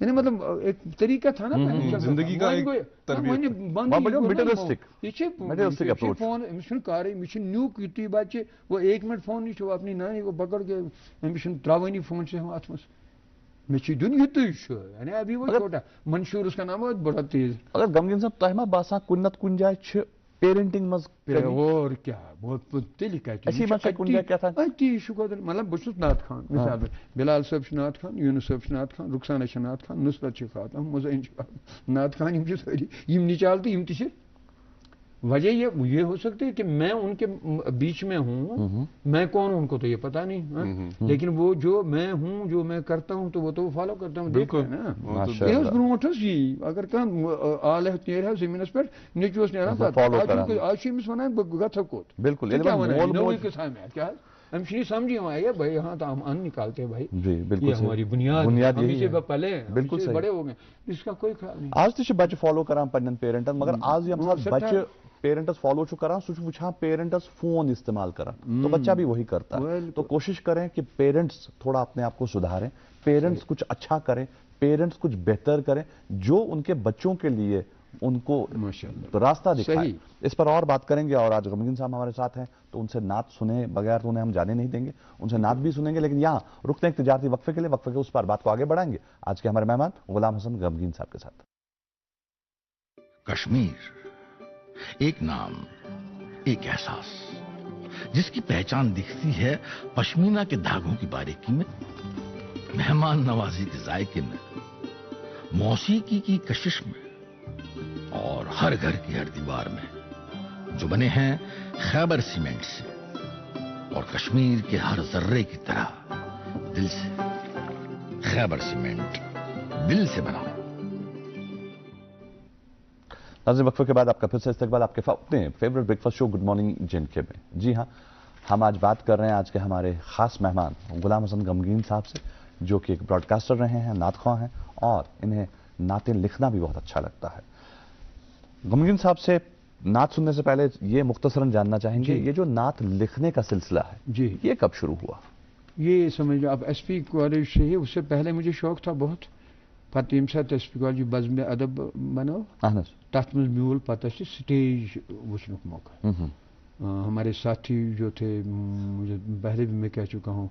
یعنی مطلب ایک طریقہ تھا نا زندگی کا ایک فون امس کار نیوک یتھی بچہ وہ 1 منٹ فون نہیں اپنی نانی کو پکڑ کے امس تراونی فون سے ات مز مجھے دن یتھی یعنی ابھی وہ چھوٹا منشور اس کا نام ہے بڑا تیز. اگر غمگین صاحب تہ ما باسان کن نت کن جائے پیرنٹنگ مز اور کیا تیل مطلب بس نعت خان مثال بلال صاحب نعت خان یونس صاحب نعت خان رخسانہ نعت خان نصرت خاتون مزین نعت خان ساری نچال تو تہ وجہ یہ ہو سکتی ہے کہ میں ان کے بیچ میں ہوں میں کون ہوں ان کو تو یہ پتا نہیں لیکن وہ جو میں ہوں جو میں کرتا ہوں تو وہ تو فالو کرتا ہوں دیکھ نا برونٹس یہ اگر آل نیرا زمینس پہ نچوس نیران آج امس ونان گھو کوت بالکل کیا امس نہیں سمجھ آئے بھائی یہاں تو ہم ان نکالتے ہیں بھائی یہ ہماری بنیاد ہم اسے پلے بالکل بڑے ہو گئے اس کا کوئی خیال نہیں. آج تہ بچہ فالو کران پنن پیرنٹن مگر آج یم بچہ پیرنٹس فالو کران سہ وچھان پیرنٹس فون استعمال کران تو بچہ بھی وہی کرتا ہے. تو کوشش کریں کہ پیرنٹس تھوڑا اپنے آپ کو سدھاریں پیرنٹس کچھ اچھا کریں پیرنٹس کچھ بہتر کریں جو ان کے بچوں کے لیے ان کو راستہ دکھائے. اس پر اور بات کریں گے اور آج غمگین صاحب ہمارے ساتھ ہیں تو ان سے نعت سنے بغیر تو انہیں ہم جانے نہیں دیں گے. ان سے نعت بھی سنیں گے لیکن یہاں رکتے ہیں ایک تجارتی وقفے کے لیے. وقفے کے اس پر بات کو آگے بڑھائیں گے آج کے ہمارے مہمان غلام حسن غمگین صاحب کے ساتھ. کشمیر ایک نام ایک احساس جس کی پہچان دکھتی ہے پشمینہ کے دھاگوں کی باریکی میں مہمان نوازی کے ذائقے میں موسیقی کی کشش میں اور ہر گھر کی ہر دیوار میں جو بنے ہیں خیبر سیمنٹ سے اور کشمیر کے ہر ذرے کی طرح دل سے. خیبر سیمنٹ دل سے بنا. ناظرین وقفے کے بعد آپ کا پھر سے استقبال آپ کے اپنے فیوریٹ بریک فاسٹ شو گڈ مارننگ جنکے میں. جی ہاں ہم آج بات کر رہے ہیں آج کے ہمارے خاص مہمان غلام حسن غمگین صاحب سے جو کہ ایک براڈ کاسٹر رہے ہیں نعت خواں ہیں اور انہیں نعتیں لکھنا بھی بہت اچھا لگتا ہے. غمگین صاحب سے نعت سننے سے پہلے یہ مختصراً جاننا چاہیں گے یہ جو نعت لکھنے کا سلسلہ ہے جی یہ کب شروع ہوا؟ یہ سمجھ آپ ایس پی کالج سے ہی اس سے پہلے مجھے شوق تھا بہت. پتہ یم سات ایس پی کالج بزم ادب بنو تک مز میول پتہ سٹیج وچنک موقع. ہمارے ساتھی جو تھے مجھے پہلے بھی میں کہہ چکا ہوں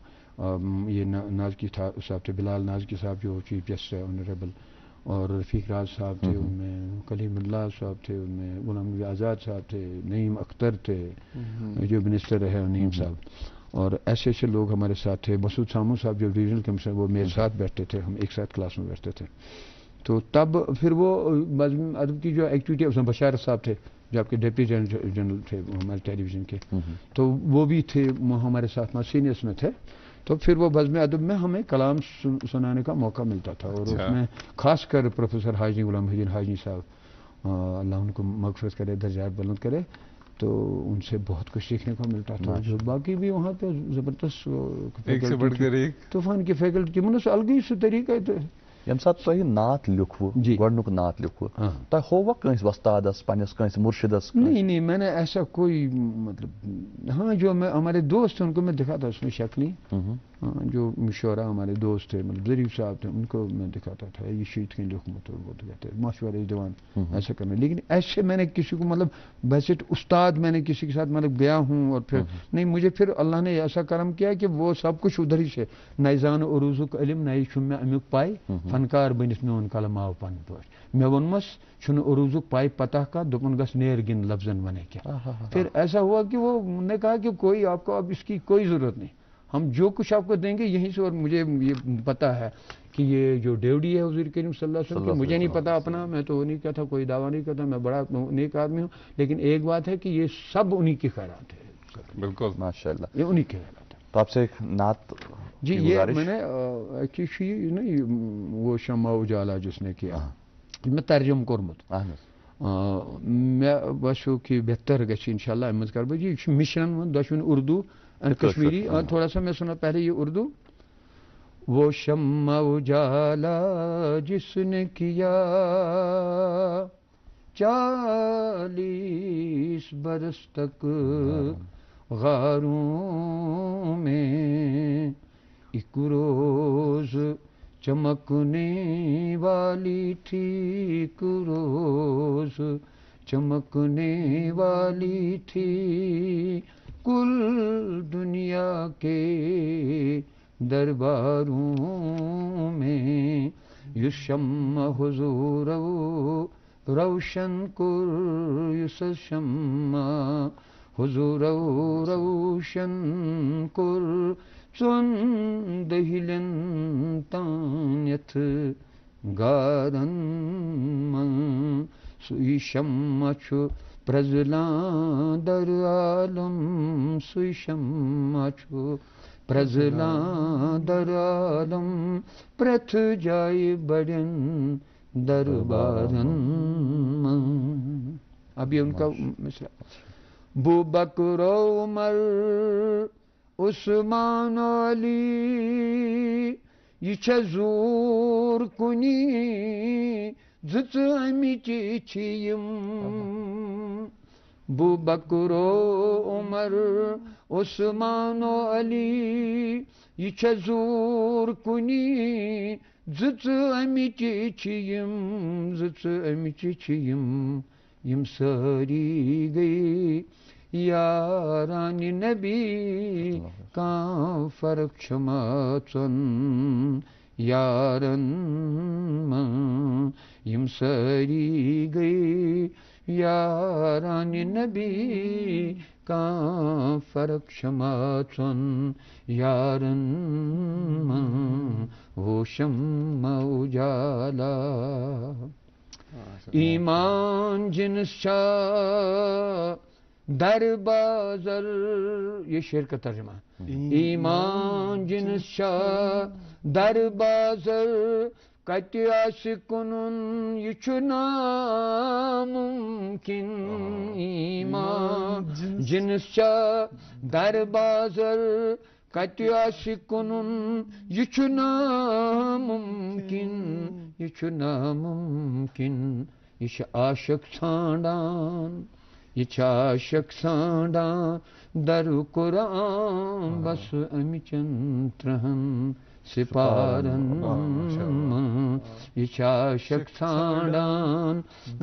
یہ نازکی صاحب تھے بلال نازکی صاحب جو چیف جسٹس ہے آنریبل اور رفیق راز صاحب تھے ان میں کلیم اللہ صاحب تھے ان میں غلام نبی آزاد صاحب تھے نعیم اختر تھے جو منسٹر رہے نعیم صاحب اور ایسے ایسے لوگ ہمارے ساتھ تھے. مسعود سامو صاحب جو ریجنل کمشنر وہ میرے ساتھ بیٹھتے تھے ہم ایک ساتھ کلاس میں بیٹھتے تھے. تو تب پھر وہ بزم ادب کی جو ایکٹیویٹی اس میں بشارت صاحب تھے جو آپ کے ڈپٹی جنرل تھے ہمارے ٹیلی ویژن کے تو وہ بھی تھے ہمارے ساتھ سینئرس میں تھے. تو پھر وہ بزم ادب میں ہمیں کلام سنانے کا موقع ملتا تھا اور اس میں خاص کر پروفیسر حاجی غلام محی الدین حاجی صاحب اللہ ان کو مغفرت کرے درجات بلند کرے تو ان سے بہت کچھ سیکھنے کو ملتا تھا. جو باقی بھی وہاں پہ زبردست ایک سے بڑھ کر ایک طوفان کی فیکلٹی منس الگی سہ طریقہ یم سات تہ نعت لکھو گۄڈنیُک نعت لکھو تہ ہووا کٲنٛسہِ وۄستادس پننس کٲنٛسہِ مرشدس؟ نہیں میں نے ایسا کوئی مطلب ہاں جو میں ہمارے دوست ان کو میں دکھاتا اس میں شکلی جو مشورہ ہمارے دوست تھے مطلب ظریف صاحب تھے ان کو میں دکھاتا تھا یہ شیٹ کہیں لکھمت وہ کہتے ہیں مشورہ دیوان ایسا کرنا. لیکن ایسے میں نے کسی کو مطلب ویسے استاد میں نے کسی کے ساتھ مطلب گیا ہوں اور پھر نہیں مجھے پھر اللہ نے ایسا کرم کیا کہ وہ سب کچھ ادھر ہی سے نیزان عروضک علم نئی چھم میں امیک پائی فنکار بنت میون قلم آو پن پاٹ میں ونمس چھن عروضک پائی پتہ کا دپن گس نیر گن لفظن ونے کیا. پھر ایسا ہوا کہ وہ نے کہا کہ کوئی آپ کو اب اس کی کوئی ضرورت نہیں ہم جو کچھ آپ کو دیں گے یہیں سے. اور مجھے یہ پتہ ہے کہ یہ جو ڈیوڈی ہے حضور کریم صلی اللہ علیہ وسلم کی مجھے نہیں پتا اپنا میں تو نہیں کہتا کوئی دعویٰ نہیں کرتا میں بڑا نیک آدمی ہوں لیکن ایک بات ہے کہ یہ سب انہی کی خیرات ہے. بالکل ماشاء اللہ یہ انہی کی خیرات ہے. تو آپ سے ایک نعت جی یہ میں نے ایکچولی وہ شمع اجالا جس نے کیا میں ترجم کورمت میں باسو کہ بہتر گژھِ انشاءاللہ امت کر بہٕ یہ مشرن دشوین اردو کشمیری تھوڑا سا میں سنا پہلے یہ اردو. وہ شمع اجالا جس نے کیا 40 برس تک غاروں میں ایک روز چمکنے والی تھی ایک روز چمکنے والی تھی کل دنیا کے درباروں میں یہ شمع حضور روشن کر یس شمع حضور روشن کر چون دہلن تانیت گارن من سوی شمع چھو پرزلان در عالم سوی شمع چھو پرزلان در عالم پرتھ جائے بڑن دربارن من. اب یہ ان کا مثلا بو بکر عمر عثمان علی یہ چھ زور کنی زت امیچی چھیم بو بکر عمر عثمان علی یہ چھ زور کنی زت امیچی چھیم زت امیچی چھیم یم ساری گئی یاران نبی کان فرق چھماچن یارن من یم ساری گئی یاران نبی کان فرق چھماچن یارن من وہ شمع اجالا ایمان جنس شاہ در بازر یہ شعر کا ترجمہ ایمان جنس شاہ در بازر کتی آس کنن یہ چھ ناممکن ایمان جنس شاہ در بازر کتی آس کنن یہ چھ ناممکن یہ چھ ناممکن یہ چھ عاشق ژھانڈان یہ چھ عاشق ژھانڈان در قرآن بس امیچن ترہن سپارن یہ چھ عاشق ژھانڈان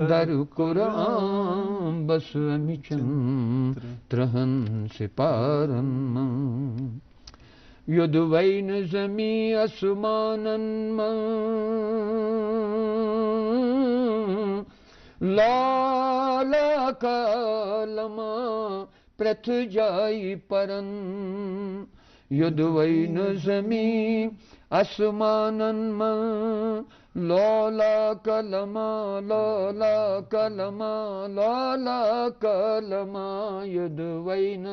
در قرآن بس امیچن ترہن سپارن یدوین زمی اسمانن من لالا کالما پرتھ جائی پرن یدوین زمی اسمانن من لالا کلما لالا کلما لالا کلما یدوین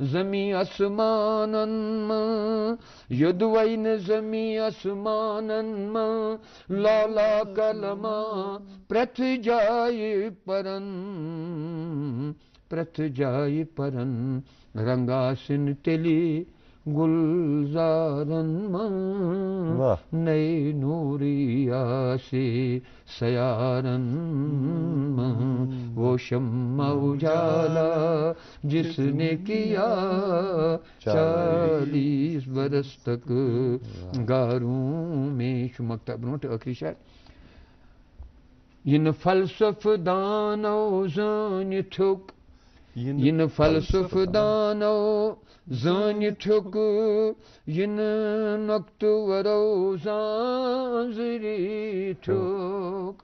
زمی اسمانن من یدوین زمی اسمانن من لالا کلما پرتھ جائی پرن پرتھ جائی پرن رنگاسن تلی گلزارن من نئی نوریا سے سیارن من وہ شمع اجالا جس نے کیا 40 برس تک غاروں میں شمکتا بنوٹ آخری شاید ین فلسف دانو زانی تھوک ین فلسف دانو زانی تھوک ین نقط ورو زانزری تھوک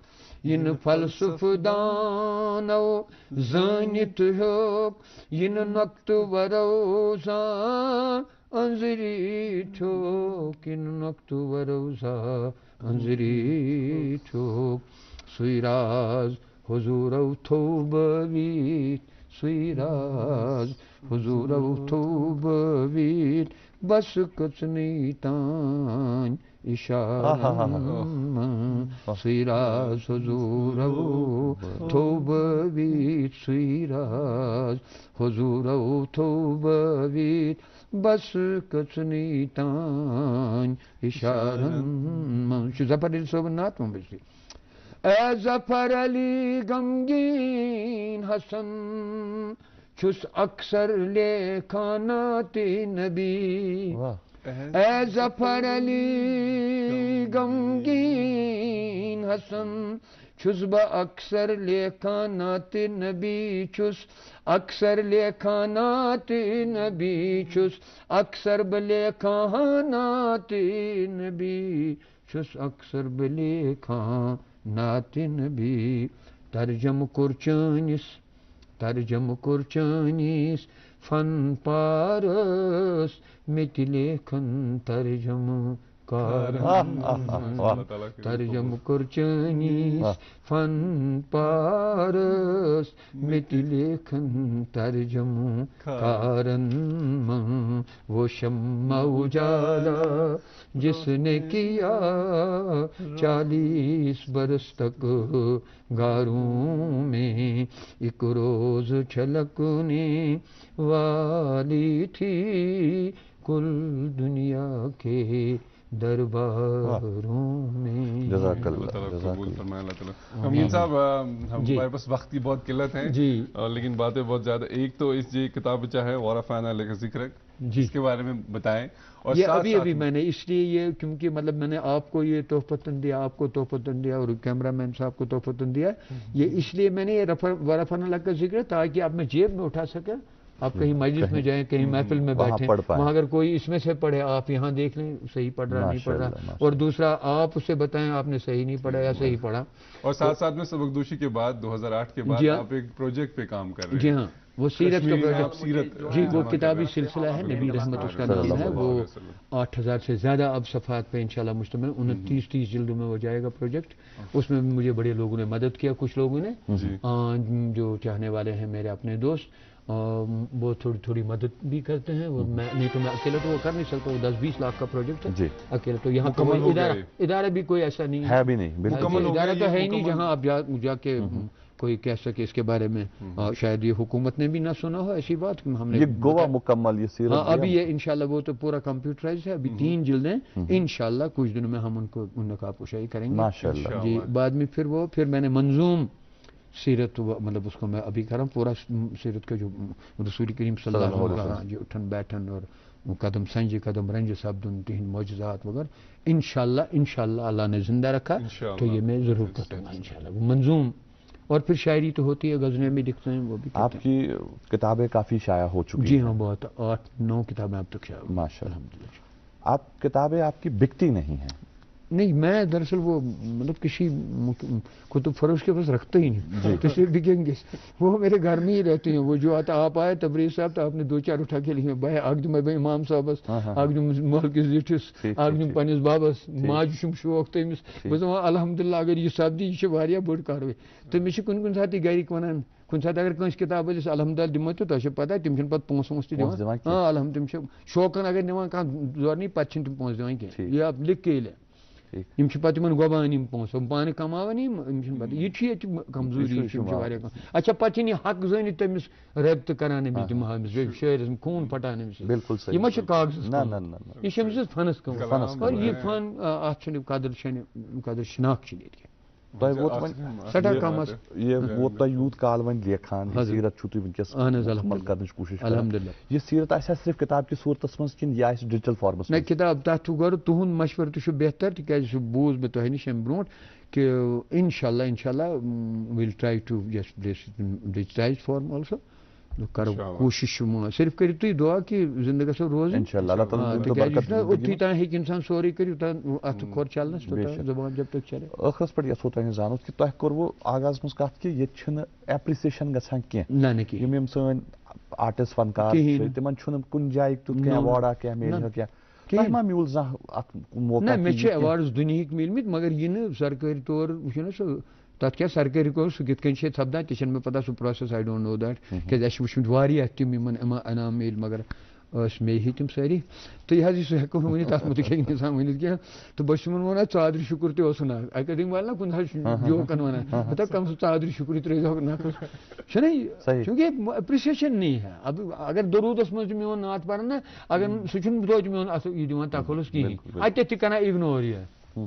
ین فلسف دانو زانی تھوک ین نقط ورو زانزری تھوک ین نقط ورو زانزری تھوک سویراز حضورو توبویت سویراز حضورو توبویت بس کچنی تان اشارن سویراز حضورو توبویت سویراز حضورو توبویت بس کچنی تان اشارن شو زفر علی صوبنات من بجلی اے ظفر علی غمگین حسن چھس اکثر لیکانات نبی اے ظفر علی غمگین حسن چھس بہ اکثر لیکھان نعت نبی چھس اکثر لیکھان نعت نبی چھس اکثر بہ لیکھان نعت نبی چھس اکثر بہ لیکھان نعت نبی ترجم کور چانس فن پارس مت لیکھن ترجم ترجم کور چانس فن پارس مت لیکھن ترجم کارن وہ شمع اجالا جس نے کیا 40 برس تک غاروں میں ایک روز چھلکنے والی تھی کل دنیا کے درباروں میں. جزاک اللہ. امین صاحب ہمارے پاس وقت کی بہت قلت ہے جی، لیکن باتیں بہت زیادہ. ایک تو اس یہ کتاب چاہے وارفانہ لکھ ذکر جی، اس کے بارے میں بتائیں. اور یہ ابھی میں نے اس لیے یہ کیونکہ مطلب میں نے آپ کو یہ تحفتاً دیا، آپ کو تحفتاً دیا اور کیمرہ مین صاحب کو تحفتاً دیا. یہ اس لیے میں نے یہ وارفانہ لکھ کا ذکر تاکہ آپ میں جیب میں اٹھا سکیں. آپ کہیں مجلس میں جائیں، کہیں محفل میں بیٹھیں، وہاں اگر کوئی اس میں سے پڑھے آپ یہاں دیکھ لیں صحیح پڑھ رہا نہیں پڑھ رہا، اور دوسرا آپ اسے بتائیں آپ نے صحیح نہیں پڑھا یا صحیح پڑھا. اور ساتھ ساتھ میں سبکدوشی کے بعد 2008 کے بعد آپ ایک پروجیکٹ پہ کام کر رہے ہیں. جی ہاں، وہ سیرت کا پروجیکٹ جی، وہ کتابی سلسلہ ہے، نبی رحمت اس کا نام ہے. وہ 8000 سے زیادہ اب صفحات پہ انشاءاللہ مشتمل 29-30 جلدوں میں ہو جائے گا پروجیکٹ. اس میں مجھے بڑے لوگوں نے مدد کیا، کچھ لوگوں نے جو چاہنے والے ہیں میرے اپنے دوست، وہ تھوڑی مدد بھی کرتے ہیں. وہ نہیں تو میں اکیلے تو وہ کر نہیں سکتا. وہ 10-20 لاکھ کا پروجیکٹ ہے اکیلے. تو یہاں ادارہ بھی کوئی ایسا نہیں ہے، ادارہ تو ہے ہی نہیں جہاں آپ جا کے کوئی کہہ سکے اس کے بارے میں. شاید یہ حکومت نے بھی نہ سنا ہو ایسی بات. ہم نے یہ گوا مکمل یہ سیرت ابھی یہ انشاءاللہ وہ تو پورا کمپیوٹرائز ہے. ابھی 3 جلدیں انشاءاللہ کچھ دنوں میں ہم ان کو نقاب کشائی کریں گے ماشاءاللہ جی. بعد میں پھر میں نے منظوم سیرت مطلب اس کو میں ابھی کر رہا ہوں پورا سیرت کا جو رسول کریم صلی اللہ علیہ وسلم جو اٹھن بیٹھن اور قدم سنج قدم رنج سبدن تہند معجزات وغیرہ انشاءاللہ اللہ نے زندہ رکھا تو یہ میں ضرور کرتا ہوں انشاءاللہ. وہ منظوم اور پھر شاعری تو ہوتی ہے، غزلیں بھی لکھتے ہیں وہ بھی. آپ کی کتابیں کافی شائع ہو چکی ہیں. جی ہاں، بہت 8-9 کتابیں اب تک شائع ہوئی ماشاءاللہ. آپ کتابیں آپ کی بکتی نہیں ہیں؟ نہیں، میں دراصل وہ مطلب کسی کتب فروش کے پاس رکھتا ہی نہیں تو صرف بکیں گے. وہ میرے گھر میں ہی رہتے ہیں. وہ جو آتا آپ آئے تبریز صاحب تو آپ نے 2-4 اٹھا کے لیے بھائی آگ جو میں امام صاحب آگ جو مول کے زیٹھس آگ جو پنس بابس ماج شم شوق تمس بس الحمدللہ اگر یہ سبزی یہ واریاہ بڑ کاروٲیی. تٔمِس چھِ کُنہِ ساتہٕ یہِ گرِکۍ ونان کُنہِ ساتہٕ اگر کٲنٛسہِ کِتاب ٲسۍ الحمدللہ دِمو تہٕ تۄہہِ چھو پتہ تِم چھِنہٕ پتہٕ پونٛسہٕ وونٛسہٕ تہِ دِوان. الحمدللہ تِم چھِ شوقن اگر نِوان کانٛہہ زورنٕے پتہٕ چھِنہٕ تِم پونٛسہٕ دِوان کینٛہہ. یہِ لِکھ کے ییٚلہِ یم چھِ پتہٕ یِمن گۄبان یِم پونٛسہٕ یِم پانہٕ کماوان یِم چھِنہٕ پتہٕ. یہِ چھِ ییٚتہِ کمزوٗری یِم چھِ واریاہ کم. اچھا پتہٕ چھِنہٕ یہِ حق زٲنِتھ تٔمِس رٲبطہٕ کران أمِس دِمہٕ ہا أمِس شٲعرس خوٗن پھٹان أمِس. یہِ ما چھِ کاغذس کٲم، یہِ چھِ أمِس فنس کٲم. اور یہِ فن اتھ چھُنہٕ قدر شناخت چھِنہٕ ییٚتہِ کینٛہہ. یہ وہ یوت کال ون لیکھان سیرت چھو تھی ونکس عمل کرنے کی کوشش الحمدللہ. یہ سیرت آسیا صرف کتاب کی صورت من کن یہ ڈیجیٹل فارمس میں کتاب تک گو تہد مشورہ تہ بہتر تکیاز سہ بوز میں تہ نش ام برو کہ انشاءاللہ we'll try to just digitize form also. کرو کوشش صرف کرو تھی دعا کہ زندگی گھو روز انشاءاللہ اوتھی تان ہیٚکہِ انسان سورُے کٔرِتھ اتھ کھور چلنس زبان جب تک چلے. ٲخرس پٮ۪ٹھ یژھو تۄہہِ زانُن کہِ تۄہہِ کوٚروٕ آغاز منٛز کتھ کہِ ییٚتہِ چھُنہٕ ایپرِسیشن گژھان کینٛہہ. نہ کینٛہہ یِم سٲنۍ آرٹِسٹ فنکار چھِ تِمن چھُنہٕ کُنہِ جایہِ تیُتھ کینٛہہ ایواڈا کینٛہہ میلہِ کینٛہہ. تۄہہِ ما میوٗل زانٛہہ اتھ موقعہٕ؟ نہ مےٚ چھِ ایواڈٕز دُنہِکۍ میٖلمٕتۍ مگر یہِ نہٕ سرکٲرۍ طور وٕچھو نا سُہ تتھ کیٛاہ سرکٲری کوٚر سُہ کِتھ کٔنۍ چھِ سپدان تہِ چھَنہٕ مےٚ پتہ سُہ process I don't know that. کیٛازِ اَسہِ چھِ وٕچھمٕتۍ واریاہ تِم یِمن انعام میلہِ مگر ٲسۍ مے ہی تِم سٲری. تہٕ یہِ حظ یہِ سُہ ہٮ۪کو نہٕ ؤنِتھ تتھ متعلق ہیٚکہِ نہٕ اِنسان ؤنِتھ کینٛہہ. تہٕ بہٕ چھُس تِمن ونان ژادرِ شُکُر تہِ اوس ناو اکیڈمی والٮ۪ن نا کُنہِ ساتہٕ جوکن ونان بتا کم سُہ ژادرِ شُکُر ترٛٲیزہوکھ نقل چھُنہ یہِ چوٗنکہِ ایپرِسیشن نہیں ہے. اب اگر درودس منٛز تہِ میون نعت پران نا اگر سُہ چھُنہٕ توتہِ میون اتھ یہِ دِوان تخلُص کِہینۍ اتٮ۪تھ تہِ کران اگنور یہِ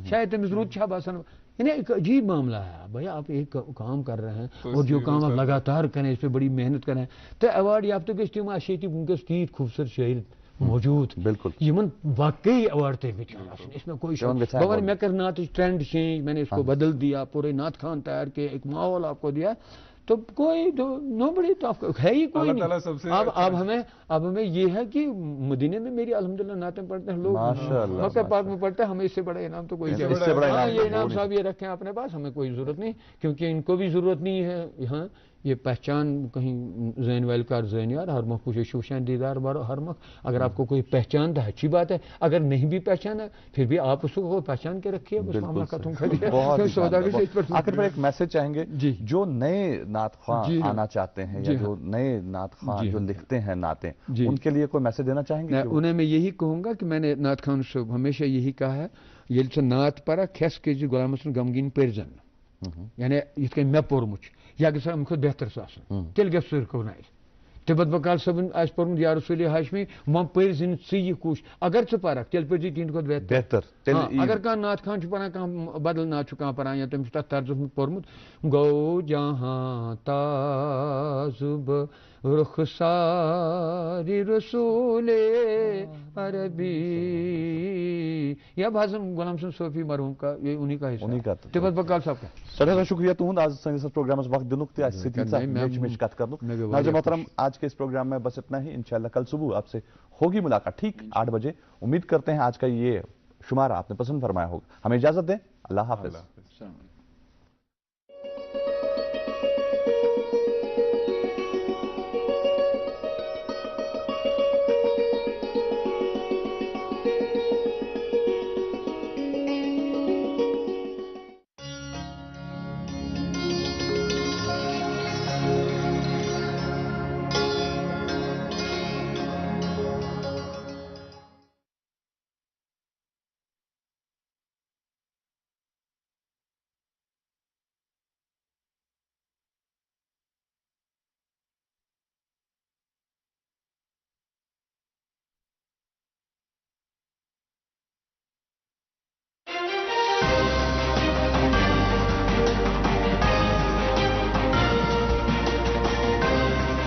شاید تٔمِس رُت چھا باسان. یعنی ایک عجیب معاملہ ہے بھیا آپ ایک کام کر رہے ہیں اور جو کام آپ لگاتار کریں اس پہ بڑی محنت کریں تو ایوارڈ یافتہ گژھِ تِم اَسہِ ییٚتہِ وٕنکٮ۪س تیٖتۍ خوٗبصوٗرت شٲعر موجود بالکل یمن واقعی ایوارڈ اس میں کوئی بابا میں کر نعت ٹرینڈ چینج میں نے اس کو بدل دیا پورے نعت خان تیار کے ایک ماحول آپ کو دیا تو کوئی نو بڑی تو ہے ہی کوئی نہیں. اب ہمیں یہ ہے کہ مدینے میں میری الحمدللہ نعتیں پڑھتے ہیں لوگ مکہ پاک میں پڑھتے ہیں ہمیں اس سے بڑا انعام تو کوئی یہ انعام صاحب یہ رکھیں اپنے پاس ہمیں کوئی ضرورت نہیں کیونکہ ان کو بھی ضرورت نہیں ہے یہاں یہ پہچان کہیں زین ویلکار زین یار ہر مخ پوچھے شوشین دیدار بارو ہر مخ اگر آپ کو کوئی پہچان ہے اچھی بات ہے اگر نہیں بھی پہچان ہے پھر بھی آپ اس کو پہچان کے رکھیے بس معاملہ ختم کریے. آخر پر ایک میسج چاہیں گے جو نئے نعت خواں آنا چاہتے ہیں یا جو نئے نعت خواں جو لکھتے ہیں نعتیں ان کے لیے کوئی میسج دینا چاہیں گے؟ انہیں میں یہی کہوں گا کہ میں نے نعت خان سے ہمیشہ یہی کہا ہے یہ نعت پرا کھس کے غلام حسن غمگین پرزن یعنی یہ کہ میں پورمچ یا گھس امہ کھت بہتر تیل گھس سر رکھنائز تبت بکال صبن آس پورمت یا رسول ہاشمی وم پرزن ژی کوش اگر ژٕ پرکھ تیل پرزی تہند کھت بہتر اگر کانٛہہ نعت خان پران کانٛہہ بدل نعت کانٛہہ پران یا تٔمِس تتھ طرزس پورمت گو جہاں تاز رخسار رسول عربی یا بھازم غلام حسن صوفی مرحوم کا یہ انہی کا حصہ تبت بکال صاحب کا سٹھا شکریہ تہد آج سنس پروگرامس وقت دنک تہ سچ کت کر ناظرین محترم آج کے اس پروگرام میں بس اتنا ہی انشاءاللہ کل صبح آپ سے ہوگی ملاقات ٹھیک 8 بجے. امید کرتے ہیں آج کا یہ شمارہ آپ نے پسند فرمایا ہوگا. ہمیں اجازت دیں. اللہ حافظ.